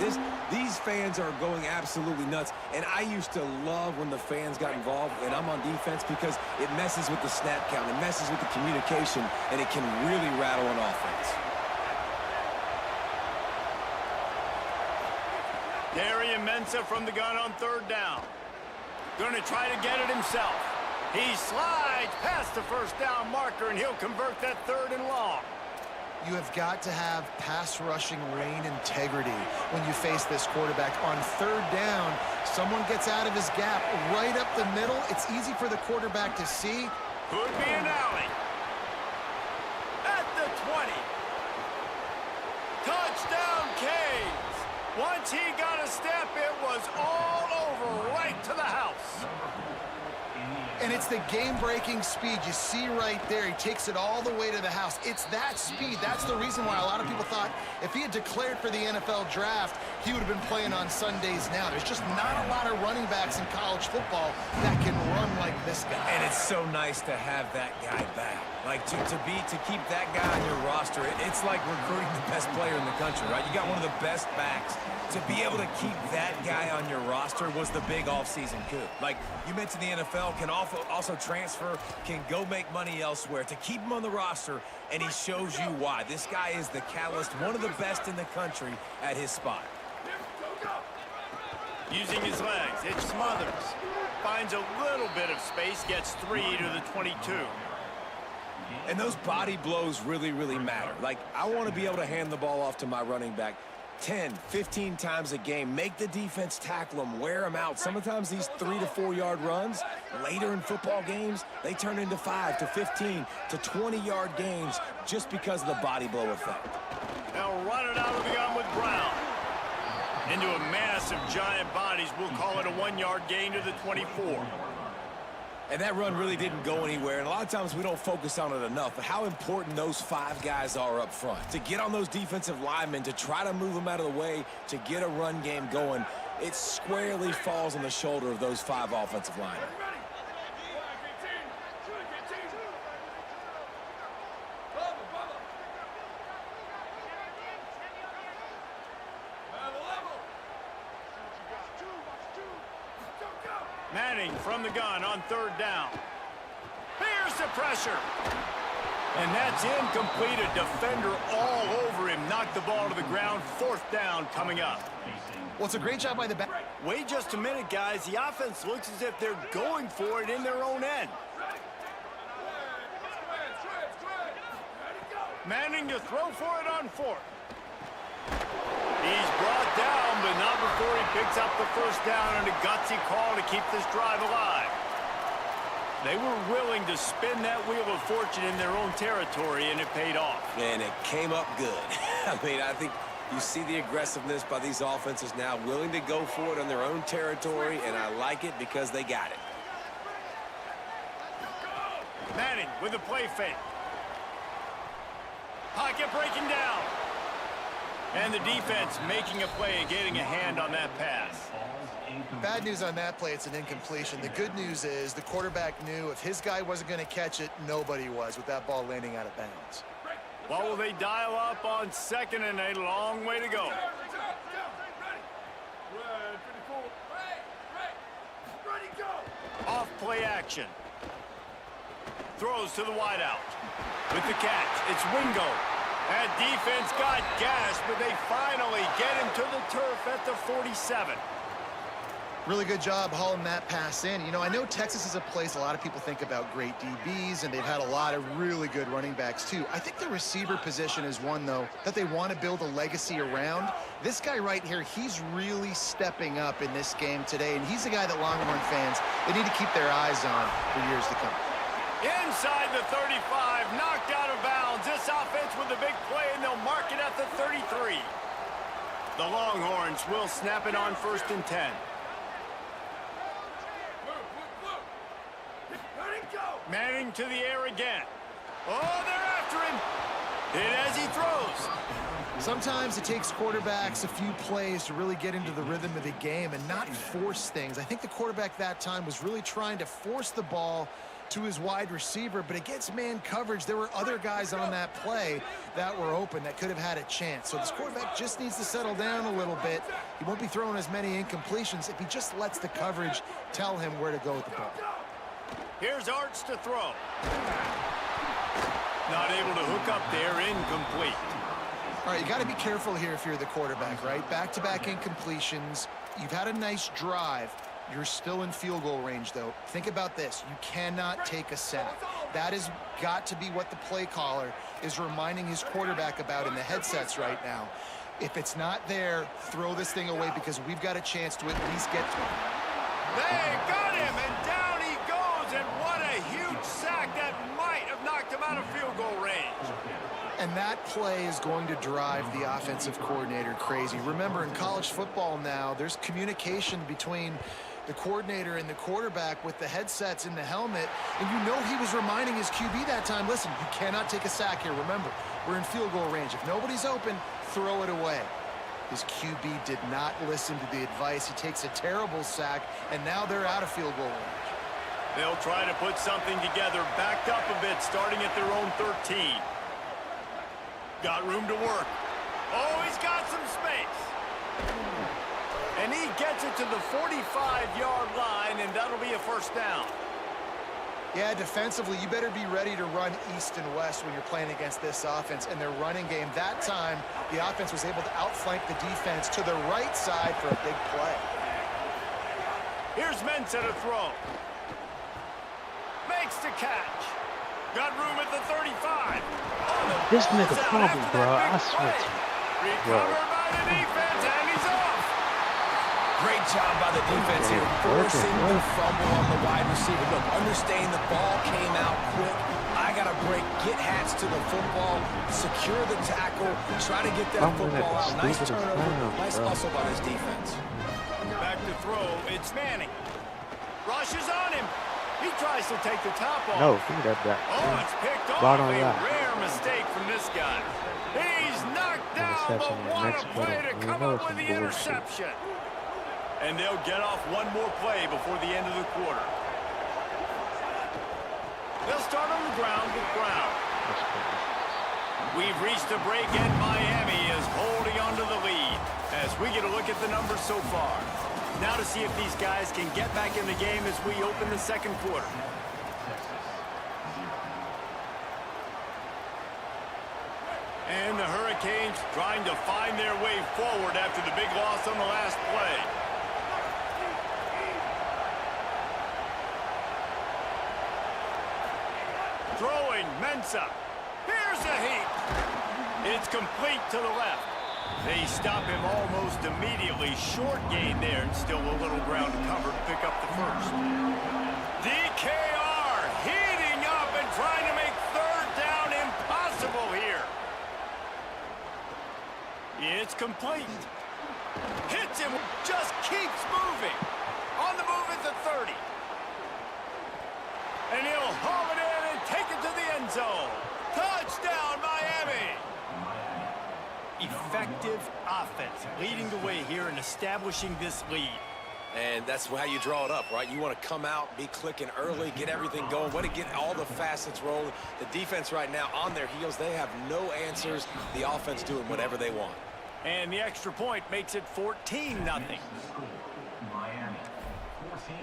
These fans are going absolutely nuts. And I used to love when the fans got involved, and I'm on defense, because it messes with the snap count, it messes with the communication, and it can really rattle an offense. Darian Mensah from the gun on 3rd down. Going to try to get it himself. He slides past the first down marker, and he'll convert that 3rd and long. You have got to have pass rushing lane integrity when you face this quarterback. On 3rd down, someone gets out of his gap right up the middle. It's easy for the quarterback to see. Could be an alley. At the 20. Touchdown, Canes. Once he got a step, it was all over, right to the house. And it's the game-breaking speed. You see right there, he takes it all the way to the house. It's that speed. That's the reason why a lot of people thought if he had declared for the NFL draft, he would have been playing on Sundays now. There's just not a lot of running backs in college football that can run like this guy. And it's so nice to have that guy back. Like, to keep that guy on your roster, it's like recruiting the best player in the country, right? You got one of the best backs. To be able to keep that guy on your roster was the big offseason coup. Like, you mentioned the NFL can also transfer, can go make money elsewhere. To keep him on the roster, and he shows you why. This guy is the catalyst, one of the best in the country at his spot. Using his legs, it smothers. Finds a little bit of space, gets 3 to the 22. And those body blows really, really matter. Like, I want to be able to hand the ball off to my running back 10, 15 times a game. Make the defense tackle them, wear them out. Sometimes these 3 to 4 yard runs, later in football games, they turn into 5 to 15 to 20 yard gains just because of the body blow effect. They'll run it out of the gun with Brown. Into a mass of giant bodies. We'll call it a 1 yard gain to the 24. And that run really didn't go anywhere, and a lot of times we don't focus on it enough, but how important those 5 guys are up front. To get on those defensive linemen, to try to move them out of the way, to get a run game going, it squarely falls on the shoulder of those 5 offensive linemen. Manning from the gun on 3rd down. Here's the pressure. And that's incomplete. A defender all over him. Knocked the ball to the ground. 4th down coming up. Well, it's a great job by the back. Wait just a minute, guys. The offense looks as if they're going for it in their own end. Manning to throw for it on 4th. He's brought down, but not before he picks up the first down, and a gutsy call to keep this drive alive. They were willing to spin that wheel of fortune in their own territory, and it paid off. And it came up good. I mean, I think you see the aggressiveness by these offenses now, willing to go for it on their own territory, and I like it because they got it. Manning with a play fake. Pocket breaking down. And the defense making a play and getting a hand on that pass. Bad news on that play, it's an incompletion. The good news is the quarterback knew if his guy wasn't going to catch it, nobody was with that ball landing out of bounds. What will they dial up on 2nd and a long way to go? Off play action. Throws to the wideout. With the catch, it's Wingo. That defense got gashed, but they finally get him to the turf at the 47. Really good job hauling that pass in. You know, I know Texas is a place a lot of people think about great DBs, and they've had a lot of really good running backs too. I think the receiver position is one, though, that they want to build a legacy around. This guy right here, he's really stepping up in this game today, and he's the guy that Longhorn fans, they need to keep their eyes on for years to come. Inside the 35, knocked out of bounds. This offense with a big play, and they'll mark it at the 33. The Longhorns will snap it on 1st and 10. Manning to the air again. Oh, they're after him. Hit as he throws. Sometimes it takes quarterbacks a few plays to really get into the rhythm of the game and not force things. I think the quarterback that time was really trying to force the ball to his wide receiver, but against man coverage, there were other guys on that play that were open that could have had a chance. So this quarterback just needs to settle down a little bit. He won't be throwing as many incompletions if he just lets the coverage tell him where to go with the ball. Here's Arts to throw. Not able to hook up there, incomplete. All right, you got to be careful here if you're the quarterback, right? Back-to-back incompletions. You've had a nice drive. You're still in field goal range, though. Think about this. You cannot take a sack. That has got to be what the play caller is reminding his quarterback about in the headsets right now. If it's not there, throw this thing away because we've got a chance to at least get to it. They got him, and down he goes, and what a huge sack that might have knocked him out of field goal range. And that play is going to drive the offensive coordinator crazy. Remember, in college football now, there's communication between the coordinator and the quarterback with the headsets in the helmet, and you know he was reminding his QB that time, listen, you cannot take a sack here. Remember, we're in field goal range. If nobody's open, throw it away. His QB did not listen to the advice. He takes a terrible sack, and now they're out of field goal range. They'll try to put something together, backed up a bit, starting at their own 13. Got room to work. Oh, he's got some space. And he gets it to the 45-yard line, and that'll be a first down. Yeah, defensively, you better be ready to run east and west when you're playing against this offense and their running game. That time, the offense was able to outflank the defense to the right side for a big play. Here's Mensa to throw. Makes the catch. Got room at the 35. This nigga problem, bro. I swear to you. Recovered by the defense, and he's off. Great job by the defense here, forcing the fumble on the wide receiver. Look, understanding the ball came out quick. I got to break, get hats to the football, secure the tackle, try to get that football out. Nice turnover, nice hustle by this defense. Back to throw, it's Manning. Rushes on him. He tries to take the top off. No, give me that back. Oh, it's picked off. Bottom A left. rare mistake from this guy. He's knocked down, but Interception in the what a next play quarter. to We come know up some with the bullshit. interception. And they'll get off one more play before the end of the quarter. They'll start on the ground with Brown. We've reached a break, and Miami is holding on to the lead as we get a look at the numbers so far. Now to see if these guys can get back in the game as we open the second quarter. And the Hurricanes trying to find their way forward after the big loss on the last play. Throwing, Mensa. Here's a heat. It's complete to the left. They stop him almost immediately. Short gain there, and still a little ground to cover to pick up the first. DKR heating up and trying to make third down impossible here. It's complete. Hits him, just keeps moving. On the move at the 30. And he'll haul it in and take it to the end zone. Touchdown, Miami! Effective offense, leading the way here and establishing this lead. And that's how you draw it up, right? You want to come out, be clicking early, get everything going, want to get all the facets rolling. The defense right now on their heels, they have no answers. The offense doing whatever they want. And the extra point makes it 14-0. Miami, 14,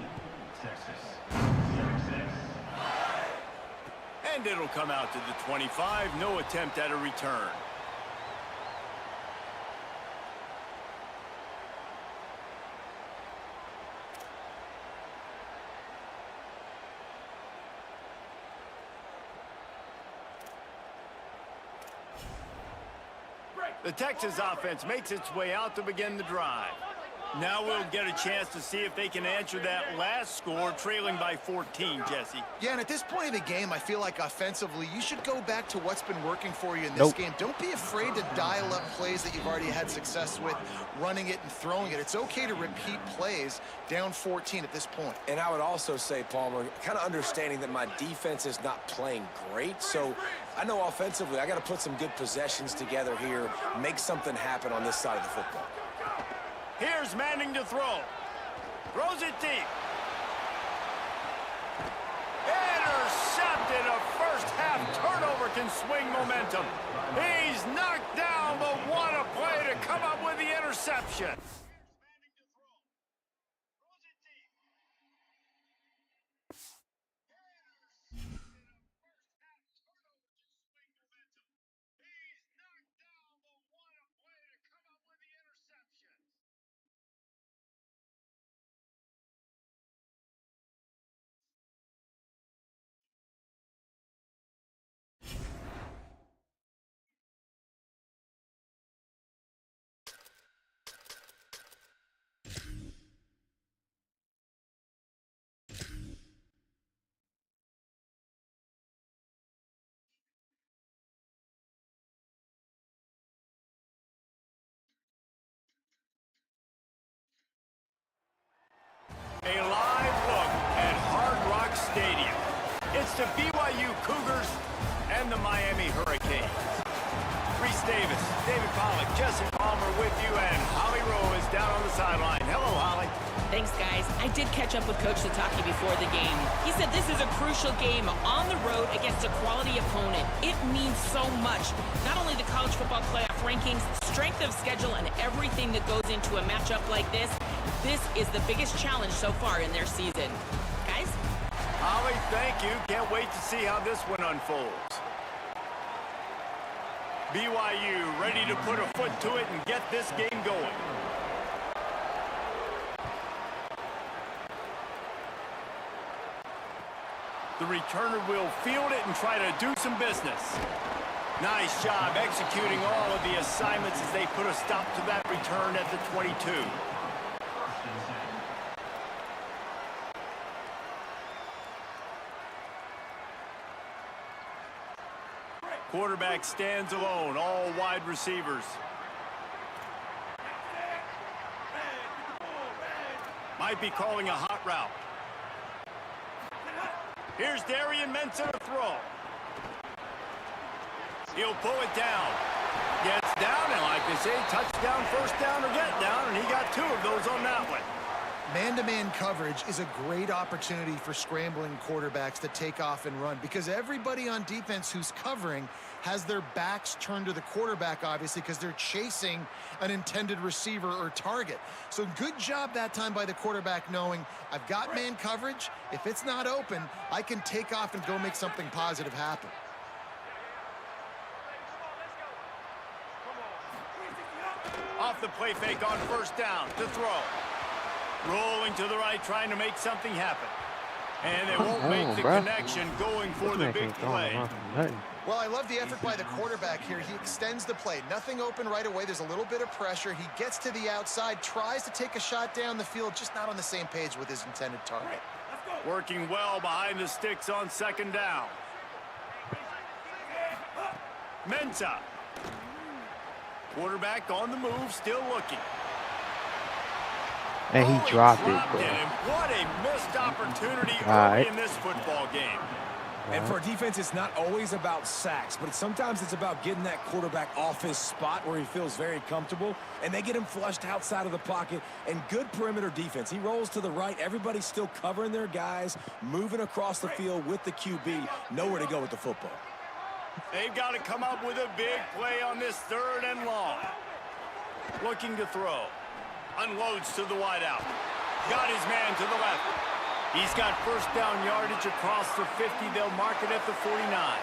Texas, 6-6. And it'll come out to the 25. No attempt at a return. The Texas offense makes its way out to begin the drive. Now we'll get a chance to see if they can answer that last score, trailing by 14, Jesse. Yeah, and at this point of the game, I feel like offensively, you should go back to what's been working for you in this game. Don't be afraid to dial up plays that you've already had success with, running it and throwing it. It's okay to repeat plays down 14 at this point. And I would also say, Palmer, kind of understanding that my defense is not playing great, so I know offensively I got to put some good possessions together here, make something happen on this side of the football. Here's Manning to throw. Throws it deep. Intercepted. A first-half turnover can swing momentum. He's knocked down, but what a play to come up with the interception. A live look at Hard Rock Stadium. It's the BYU Cougars and the Miami Hurricanes. Reese Davis, David Pollack, Jesse Palmer with you, and Holly Rowe is down on the sideline. Hello, Holly. Thanks, guys. I did catch up with Coach Sataki before the game. He said this is a crucial game on the road against a quality opponent. It means so much. Not only the college football playoff rankings, strength of schedule, and everything that goes into a matchup like this. This is the biggest challenge so far in their season. Guys? Holly, thank you. Can't wait to see how this one unfolds. BYU ready to put a foot to it and get this game going. The returner will field it and try to do some business. Nice job executing all of the assignments as they put a stop to that return at the 22. Quarterback stands alone, all wide receivers. Might be calling a hot route. Here's Darian Mensah to throw. He'll pull it down. Gets down, and like they say, touchdown, first down, or get down, and he got two of those on that one. Man-to-man coverage is a great opportunity for scrambling quarterbacks to take off and run because everybody on defense who's covering has their backs turned to the quarterback, obviously, because they're chasing an intended receiver or target. So good job that time by the quarterback knowing I've got man coverage. If it's not open, I can take off and go make something positive happen. Off the play fake on first down to throw. Rolling to the right, trying to make something happen. And they won't make the connection going for the big play. Well, I love the effort by the quarterback here. He extends the play. Nothing open right away. There's a little bit of pressure. He gets to the outside, tries to take a shot down the field, just not on the same page with his intended target. Working well behind the sticks on second down. Mensah. Quarterback on the move, still looking. And he dropped it, bro. And what a missed opportunity early in this football game. And for a defense, it's not always about sacks, but sometimes it's about getting that quarterback off his spot where he feels very comfortable, and they get him flushed outside of the pocket, and good perimeter defense. He rolls to the right. Everybody's still covering their guys, moving across the field with the QB, nowhere to go with the football. They've got to come up with a big play on this third and long. Looking to throw. Unloads to the wideout. Got his man to the left. He's got first down yardage across the 50. They'll mark it at the 49.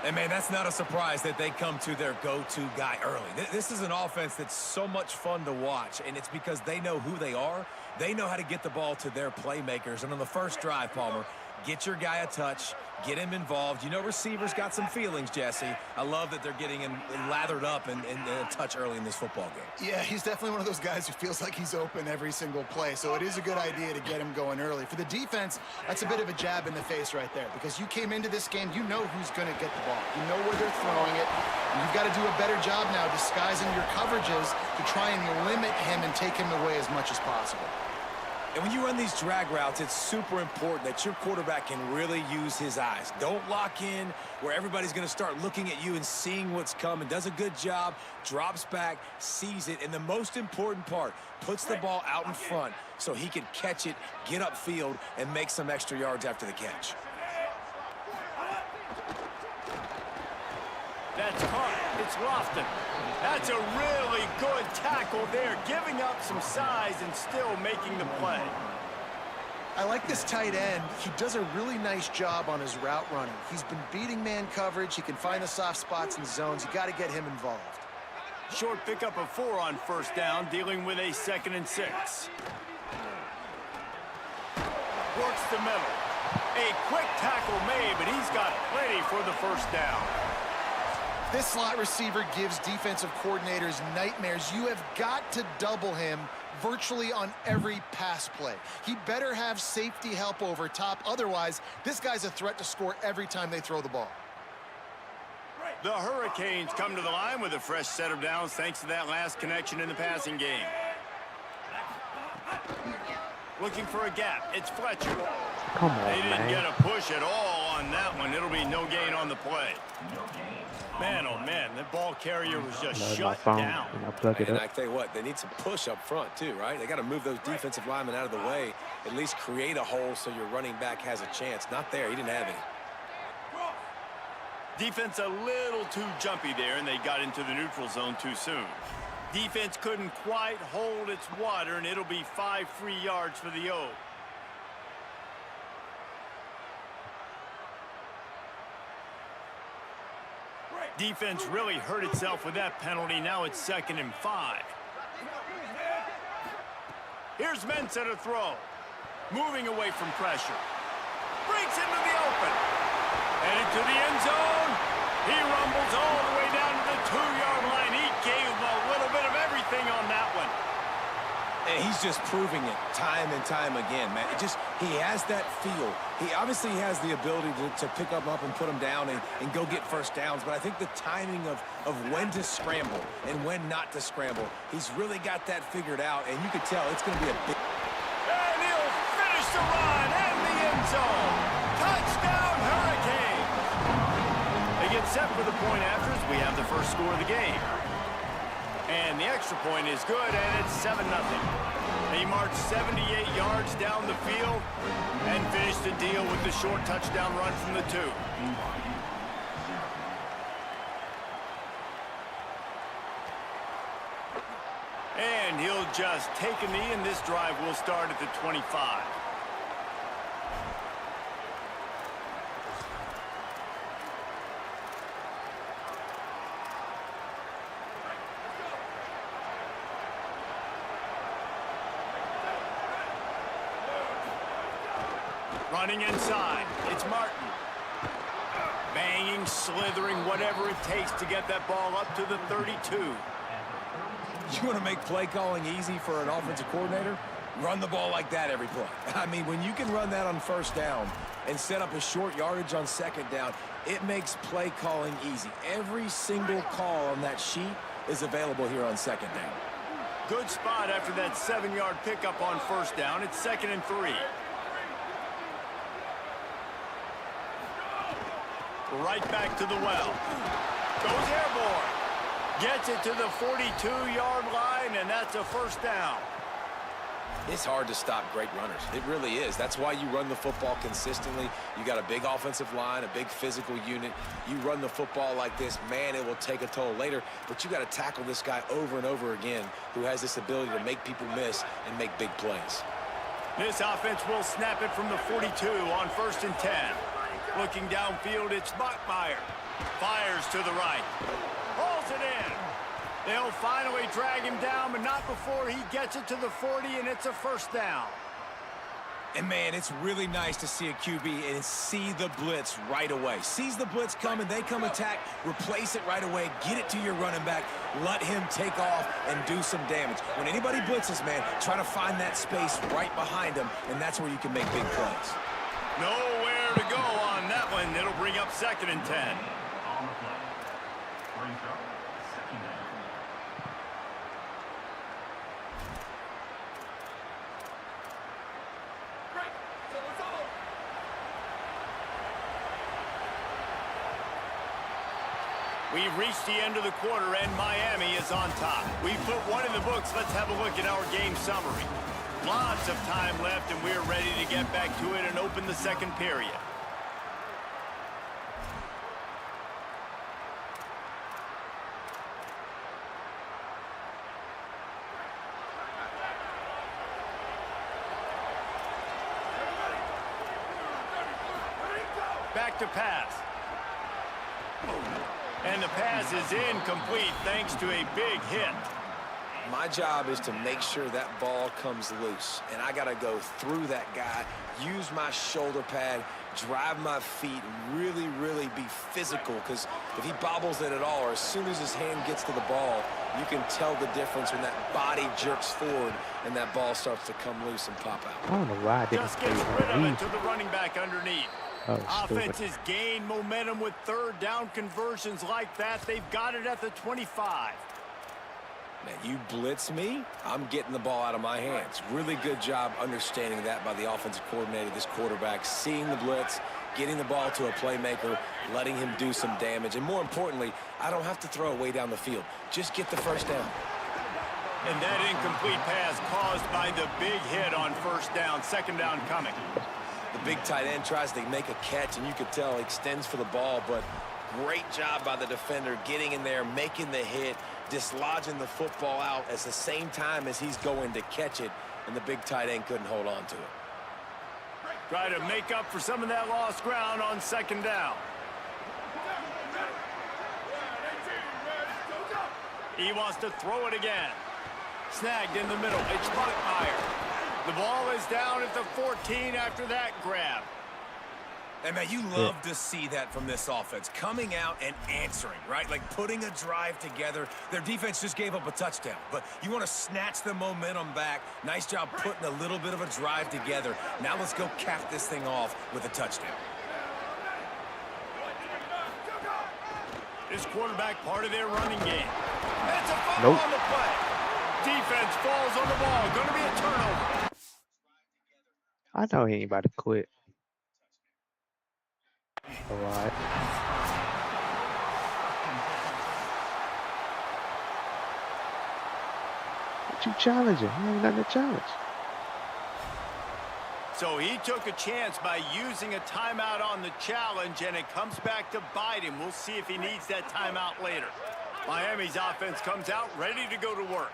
And, man, that's not a surprise that they come to their go-to guy early. This is an offense that's so much fun to watch, and it's because they know who they are. They know how to get the ball to their playmakers. And on the first drive, Palmer, Get your guy a touch. Get him involved. You know receivers got some feelings, Jesse. I love that they're getting him lathered up and a touch early in this football game. Yeah, he's definitely one of those guys who feels like he's open every single play, so it is a good idea to get him going early. For the defense, that's a bit of a jab in the face right there, because you came into this game, you know who's going to get the ball. You know where they're throwing it, and you've got to do a better job now disguising your coverages to try and limit him and take him away as much as possible. And when you run these drag routes, it's super important that your quarterback can really use his eyes. Don't lock in where everybody's going to start looking at you and seeing what's coming. Does a good job, drops back, sees it, and the most important part, puts the ball out in front so he can catch it, get upfield, and make some extra yards after the catch. That's caught. It's Lofton. That's a really good tackle there, giving up some size and still making the play. I like this tight end. He does a really nice job on his route running. He's been beating man coverage. He can find the soft spots in zones. You got to get him involved. Short pickup of 4 on first down, dealing with a 2nd and 6. Works the middle. A quick tackle made, but he's got plenty for the first down. This slot receiver gives defensive coordinators nightmares. You have got to double him virtually on every pass play. He better have safety help over top. Otherwise, this guy's a threat to score every time they throw the ball. The Hurricanes come to the line with a fresh set of downs thanks to that last connection in the passing game. Looking for a gap. It's Fletcher. Come on, They didn't man. get a push at all on that one. It'll be no gain on the play. Man, oh man, the ball carrier was just Load my shut phone down. and I plug it And up. I tell you what, they need some push up front too, right? They got to move those defensive linemen out of the way, at least create a hole so your running back has a chance. Not there. He didn't have any. Defense a little too jumpy there, and they got into the neutral zone too soon. Defense couldn't quite hold its water, and it'll be 5 free yards for the O. Defense really hurt itself with that penalty. Now it's 2nd and 5. Here's Mensah to throw. Moving away from pressure. Breaks into the open. Headed to the end zone. He rumbles all the way down to the 2-yard line. He gave him a little bit of everything on that one. And he's just proving it time and time again, man. He has that feel. He obviously has the ability to pick up and put him down and go get first downs, but I think the timing of when to scramble and when not to scramble, he's really got that figured out, and you can tell it's going to be a big... And he'll finish the run and the end zone. Touchdown, Hurricanes. They get set for the point after as we have the first score of the game. And the extra point is good, and it's 7-0. They marched 78 yards down the field and finished the deal with the short touchdown run from the 2. And he'll just take a knee, and this drive will start at the 25. Running inside, it's Martin. Banging, slithering, whatever it takes to get that ball up to the 32. You want to make play calling easy for an offensive coordinator? Run the ball like that every play. I mean, when you can run that on first down and set up a short yardage on second down, it makes play calling easy. Every single call on that sheet is available here on second down. Good spot after that 7-yard pickup on first down. It's 2nd and 3. Right back to the well. Goes airborne. Gets it to the 42-yard line, and that's a first down. It's hard to stop great runners. It really is. That's why you run the football consistently. You got a big offensive line, a big physical unit. You run the football like this, man, it will take a toll later. But you got to tackle this guy over and over again who has this ability to make people miss and make big plays. This offense will snap it from the 42 on 1st and 10. Looking downfield, it's Bachmeier. Fires to the right. Pulls it in. They'll finally drag him down, but not before he gets it to the 40, and it's a first down. And, man, it's really nice to see a QB and see the blitz right away. Sees the blitz coming, they come attack, replace it right away, get it to your running back, let him take off and do some damage. When anybody blitzes, man, try to find that space right behind them, and that's where you can make big plays. Nowhere to go on that one. It'll bring up 2nd and 10. On the play. Brings up 2nd down. We've reached the end of the quarter, and Miami is on top. We've put one in the books. Let's have a look at our game summary. Lots of time left, and we're ready to get back to it and open the 2nd period. Back to pass. And the pass is incomplete thanks to a big hit. My job is to make sure that ball comes loose, and I got to go through that guy, use my shoulder pad, drive my feet, really, really be physical, because if he bobbles it at all, or as soon as his hand gets to the ball, you can tell the difference when that body jerks forward and that ball starts to come loose and pop out. I don't know why I didn't Just play gets rid of it underneath. to the running back underneath. Oh, stupid. Offenses gain momentum with 3rd down conversions like that. They've got it at the 25. Man, you blitz me, I'm getting the ball out of my hands. Really good job understanding that by the offensive coordinator, this quarterback, seeing the blitz, getting the ball to a playmaker, letting him do some damage. And more importantly, I don't have to throw it way down the field. Just get the 1st down. And that incomplete pass caused by the big hit on 1st down. 2nd down coming. The big tight end tries to make a catch, and you could tell he extends for the ball, but great job by the defender getting in there, making the hit, dislodging the football out at the same time as he's going to catch it, and the big tight end couldn't hold on to it. Try to make up for some of that lost ground on 2nd down. He wants to throw it again. Snagged in the middle. It's Buckmeyer. The ball is down at the 14 after that grab. And, man, you love to see that from this offense. Coming out and answering, right? Like putting a drive together. Their defense just gave up a touchdown. But you want to snatch the momentum back. Nice job putting a little bit of a drive together. Now let's go cap this thing off with a touchdown. This quarterback part of their running game. That's a fumble on the play. Defense falls on the ball. Going to be a turnover. I know he ain't about to quit. Alright. What you challenging? He ain't nothing to challenge. So he took a chance by using a timeout on the challenge, and it comes back to bite him. We'll see if he needs that timeout later. Miami's offense comes out ready to go to work.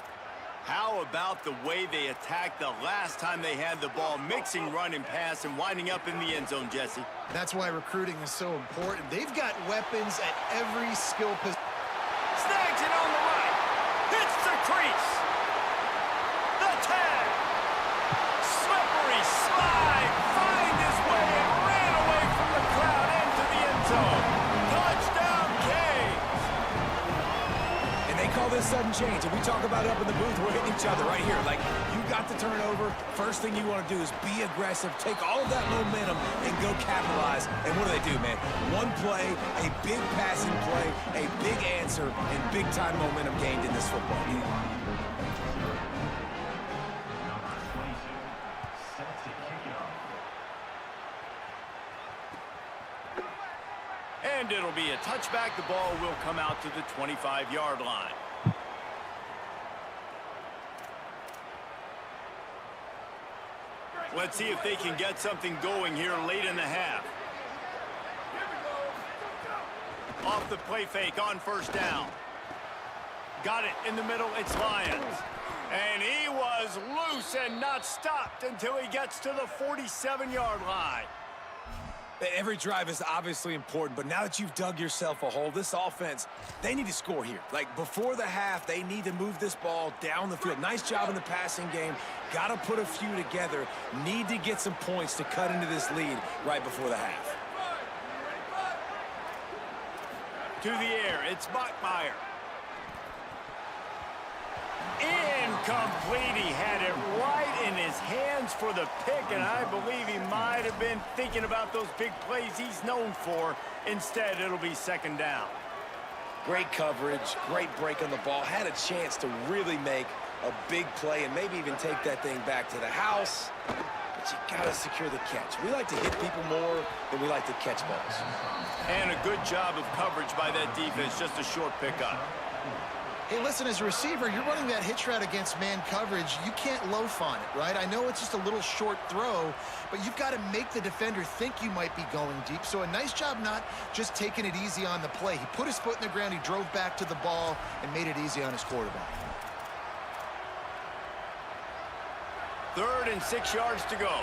How about the way they attacked the last time they had the ball, mixing run and pass and winding up in the end zone, Jesse? That's why recruiting is so important. They've got weapons at every skill position. Snags it on the right. Hits the crease. The tag. Slippery slide. Find his way and ran away from the crowd into the end zone. Touchdown, Canes. And they call this sudden change. And we talk about it up in the booth. We're hitting each other right here. Like, you got the turnover. First thing you want to do is be aggressive, take all of that momentum, and go capitalize. And what do, man? One play, a big passing play, a big answer, and big-time momentum gained in this football game. Number 22, set to kick it off. And it'll be a touchback. The ball will come out to the 25-yard line. Let's see if they can get something going here late in the half. Off the play fake on 1st down. Got it in the middle. It's Lions. And he was loose and not stopped until he gets to the 47-yard line. Every drive is obviously important, but now that you've dug yourself a hole, this offense, they need to score here. Like, before the half, they need to move this ball down the field. Nice job in the passing game. Got to put a few together. Need to get some points to cut into this lead right before the half. To the air, it's Bachmeier. Incomplete. He had it right in his hands for the pick, and I believe he might have been thinking about those big plays he's known for. Instead, it'll be second down. Great coverage, great break on the ball. Had a chance to really make a big play and maybe even take that thing back to the house. But you got to secure the catch. We like to hit people more than we like to catch balls. And a good job of coverage by that defense, just a short pickup. Hey, listen, as a receiver, you're running that hitch route against man coverage. You can't loaf on it, right? I know it's just a little short throw, but you've got to make the defender think you might be going deep. So a nice job not just taking it easy on the play. He put his foot in the ground, he drove back to the ball, and made it easy on his quarterback. 3rd and 6 yards to go.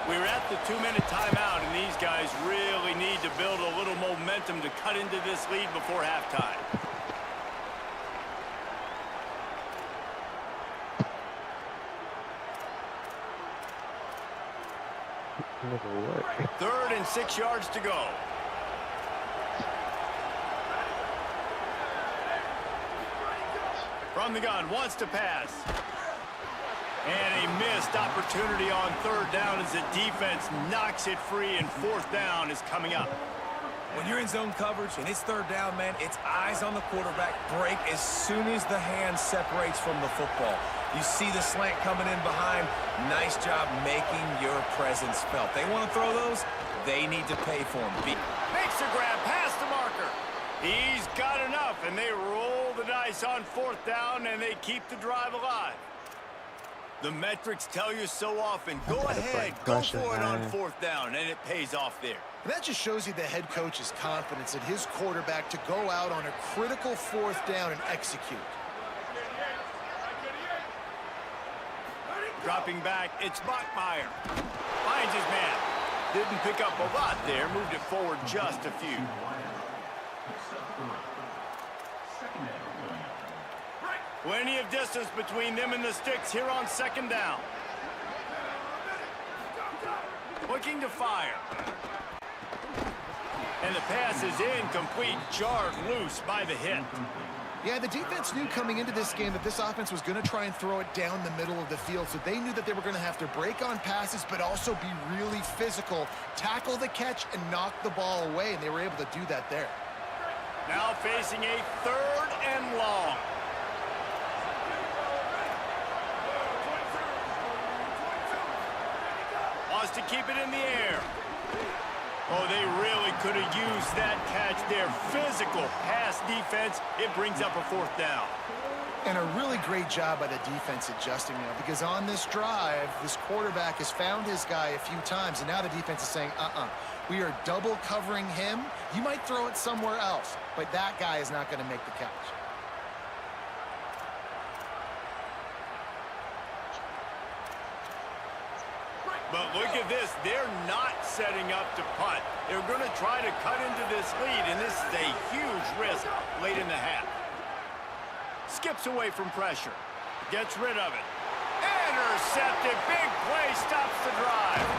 We're at the 2-minute timeout, and these guys really need to build a little momentum to cut into this lead before halftime. What? 3rd and 6 yards to go. From the gun, wants to pass. And a missed opportunity on 3rd down as the defense knocks it free, and 4th down is coming up. When you're in zone coverage and it's 3rd down, man, it's eyes on the quarterback. Break as soon as the hand separates from the football. You see the slant coming in behind. Nice job making your presence felt. They want to throw those, they need to pay for them. Makes the grab past the marker. He's got enough, and they roll the dice on 4th down, and they keep the drive alive. The metrics tell you so often. Go ahead, go for it on 4th down, and it pays off there. And that just shows you the head coach's confidence in his quarterback to go out on a critical 4th down and execute. Dropping back, it's Bachmeier. Finds his man. Didn't pick up a lot there, moved it forward just a few. Plenty of distance between them and the sticks here on 2nd down. Looking to fire. And the pass is incomplete, jarred loose by the hit. Yeah, the defense knew coming into this game that this offense was going to try and throw it down the middle of the field, so they knew that they were going to have to break on passes but also be really physical, tackle the catch, and knock the ball away, and they were able to do that there. Now facing a 3rd and long. Wants to keep it in the air. Oh, they really could have used that catch there. Physical pass defense. It brings up a 4th down. And a really great job by the defense adjusting now, because on this drive, this quarterback has found his guy a few times, and now the defense is saying, we are double covering him. You might throw it somewhere else, but that guy is not going to make the catch. But look at this. They're not setting up to punt. They're going to try to cut into this lead, and this is a huge risk late in the half. Skips away from pressure. Gets rid of it. Intercepted. Big play stops the drive.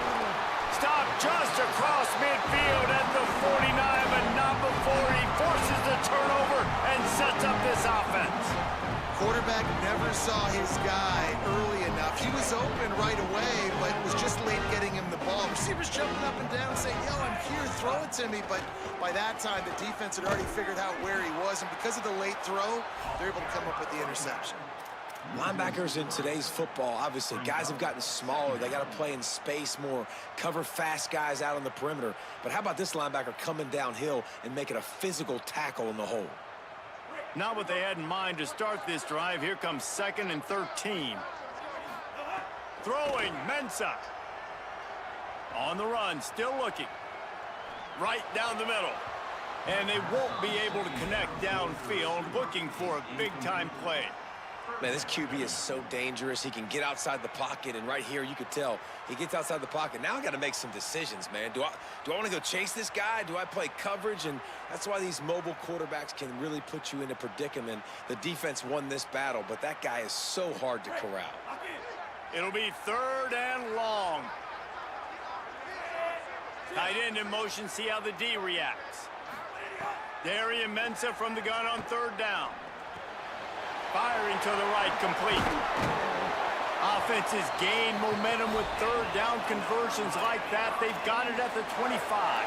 Stopped just across midfield at the 49, but not before he forces the turnover and sets up this offense. Quarterback never saw his guy early enough. He was open right away, but was just late getting him the ball. Receivers jumping up and down saying, yo, I'm here, throw it to me. But by that time, the defense had already figured out where he was, and because of the late throw, they're able to come up with the interception. Linebackers in today's football, obviously, guys have gotten smaller. They got to play in space more, cover fast guys out on the perimeter. But how about this linebacker coming downhill and making a physical tackle in the hole? Not what they had in mind to start this drive. Here comes 2nd and 13. Throwing, Mensah. On the run, still looking. Right down the middle. And they won't be able to connect downfield, looking for a big-time play. Man, this QB is so dangerous. He can get outside the pocket, and right here you could tell he gets outside the pocket. Now I got to make some decisions, man. Do I want to go chase this guy? Do I play coverage? And that's why these mobile quarterbacks can really put you in a predicament. The defense won this battle, but that guy is so hard to corral. It'll be 3rd and long. Tight end in motion, see how the D reacts. Darian Mensah from the gun on 3rd down. Firing to the right, complete. Offenses gain momentum with 3rd down conversions like that. They've got it at the 25.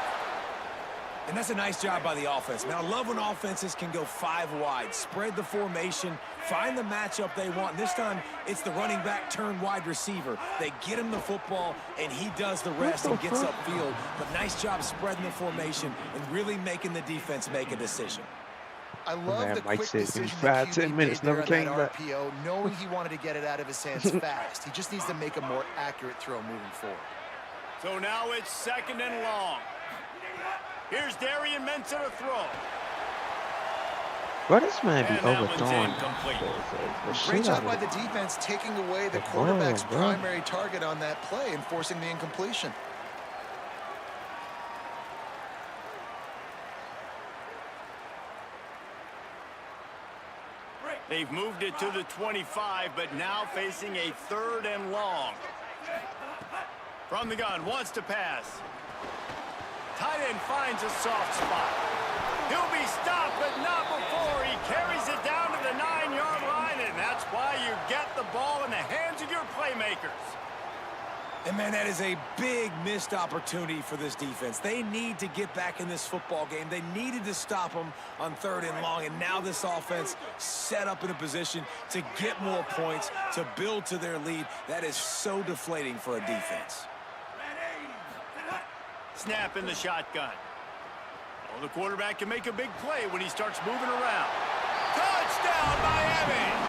And that's a nice job by the offense. Man, I love when offenses can go 5 wide, spread the formation, find the matchup they want. And this time, it's the running back turned wide receiver. They get him the football, and he does the rest and gets upfield. But nice job spreading the formation and really making the defense make a decision. I love Man, the Mike quick said decision give me that 5, 10 QB minutes, made there never on came that back. RPO, knowing he wanted to get it out of his hands fast. He just needs to make a more accurate throw moving forward. So now it's 2nd and long. Here's Darian Mensah to throw. Bro, this man be And that one's overthrowing incomplete. the Great shit job out by of the it. defense taking away the Good quarterback's ball, bro. primary target on that play and forcing the incompletion. They've moved it to the 25, but now facing a 3rd and long. From the gun, wants to pass. Tight end finds a soft spot. He'll be stopped, but not before he carries it down to the 9-yard line, and that's why you get the ball in the hands of your playmakers. And, man, that is a big missed opportunity for this defense. They need to get back in this football game. They needed to stop them on 3rd and long, and now this offense set up in a position to get more points, to build to their lead. That is so deflating for a defense. Snap in the shotgun. Oh, the quarterback can make a big play when he starts moving around. Touchdown, Miami!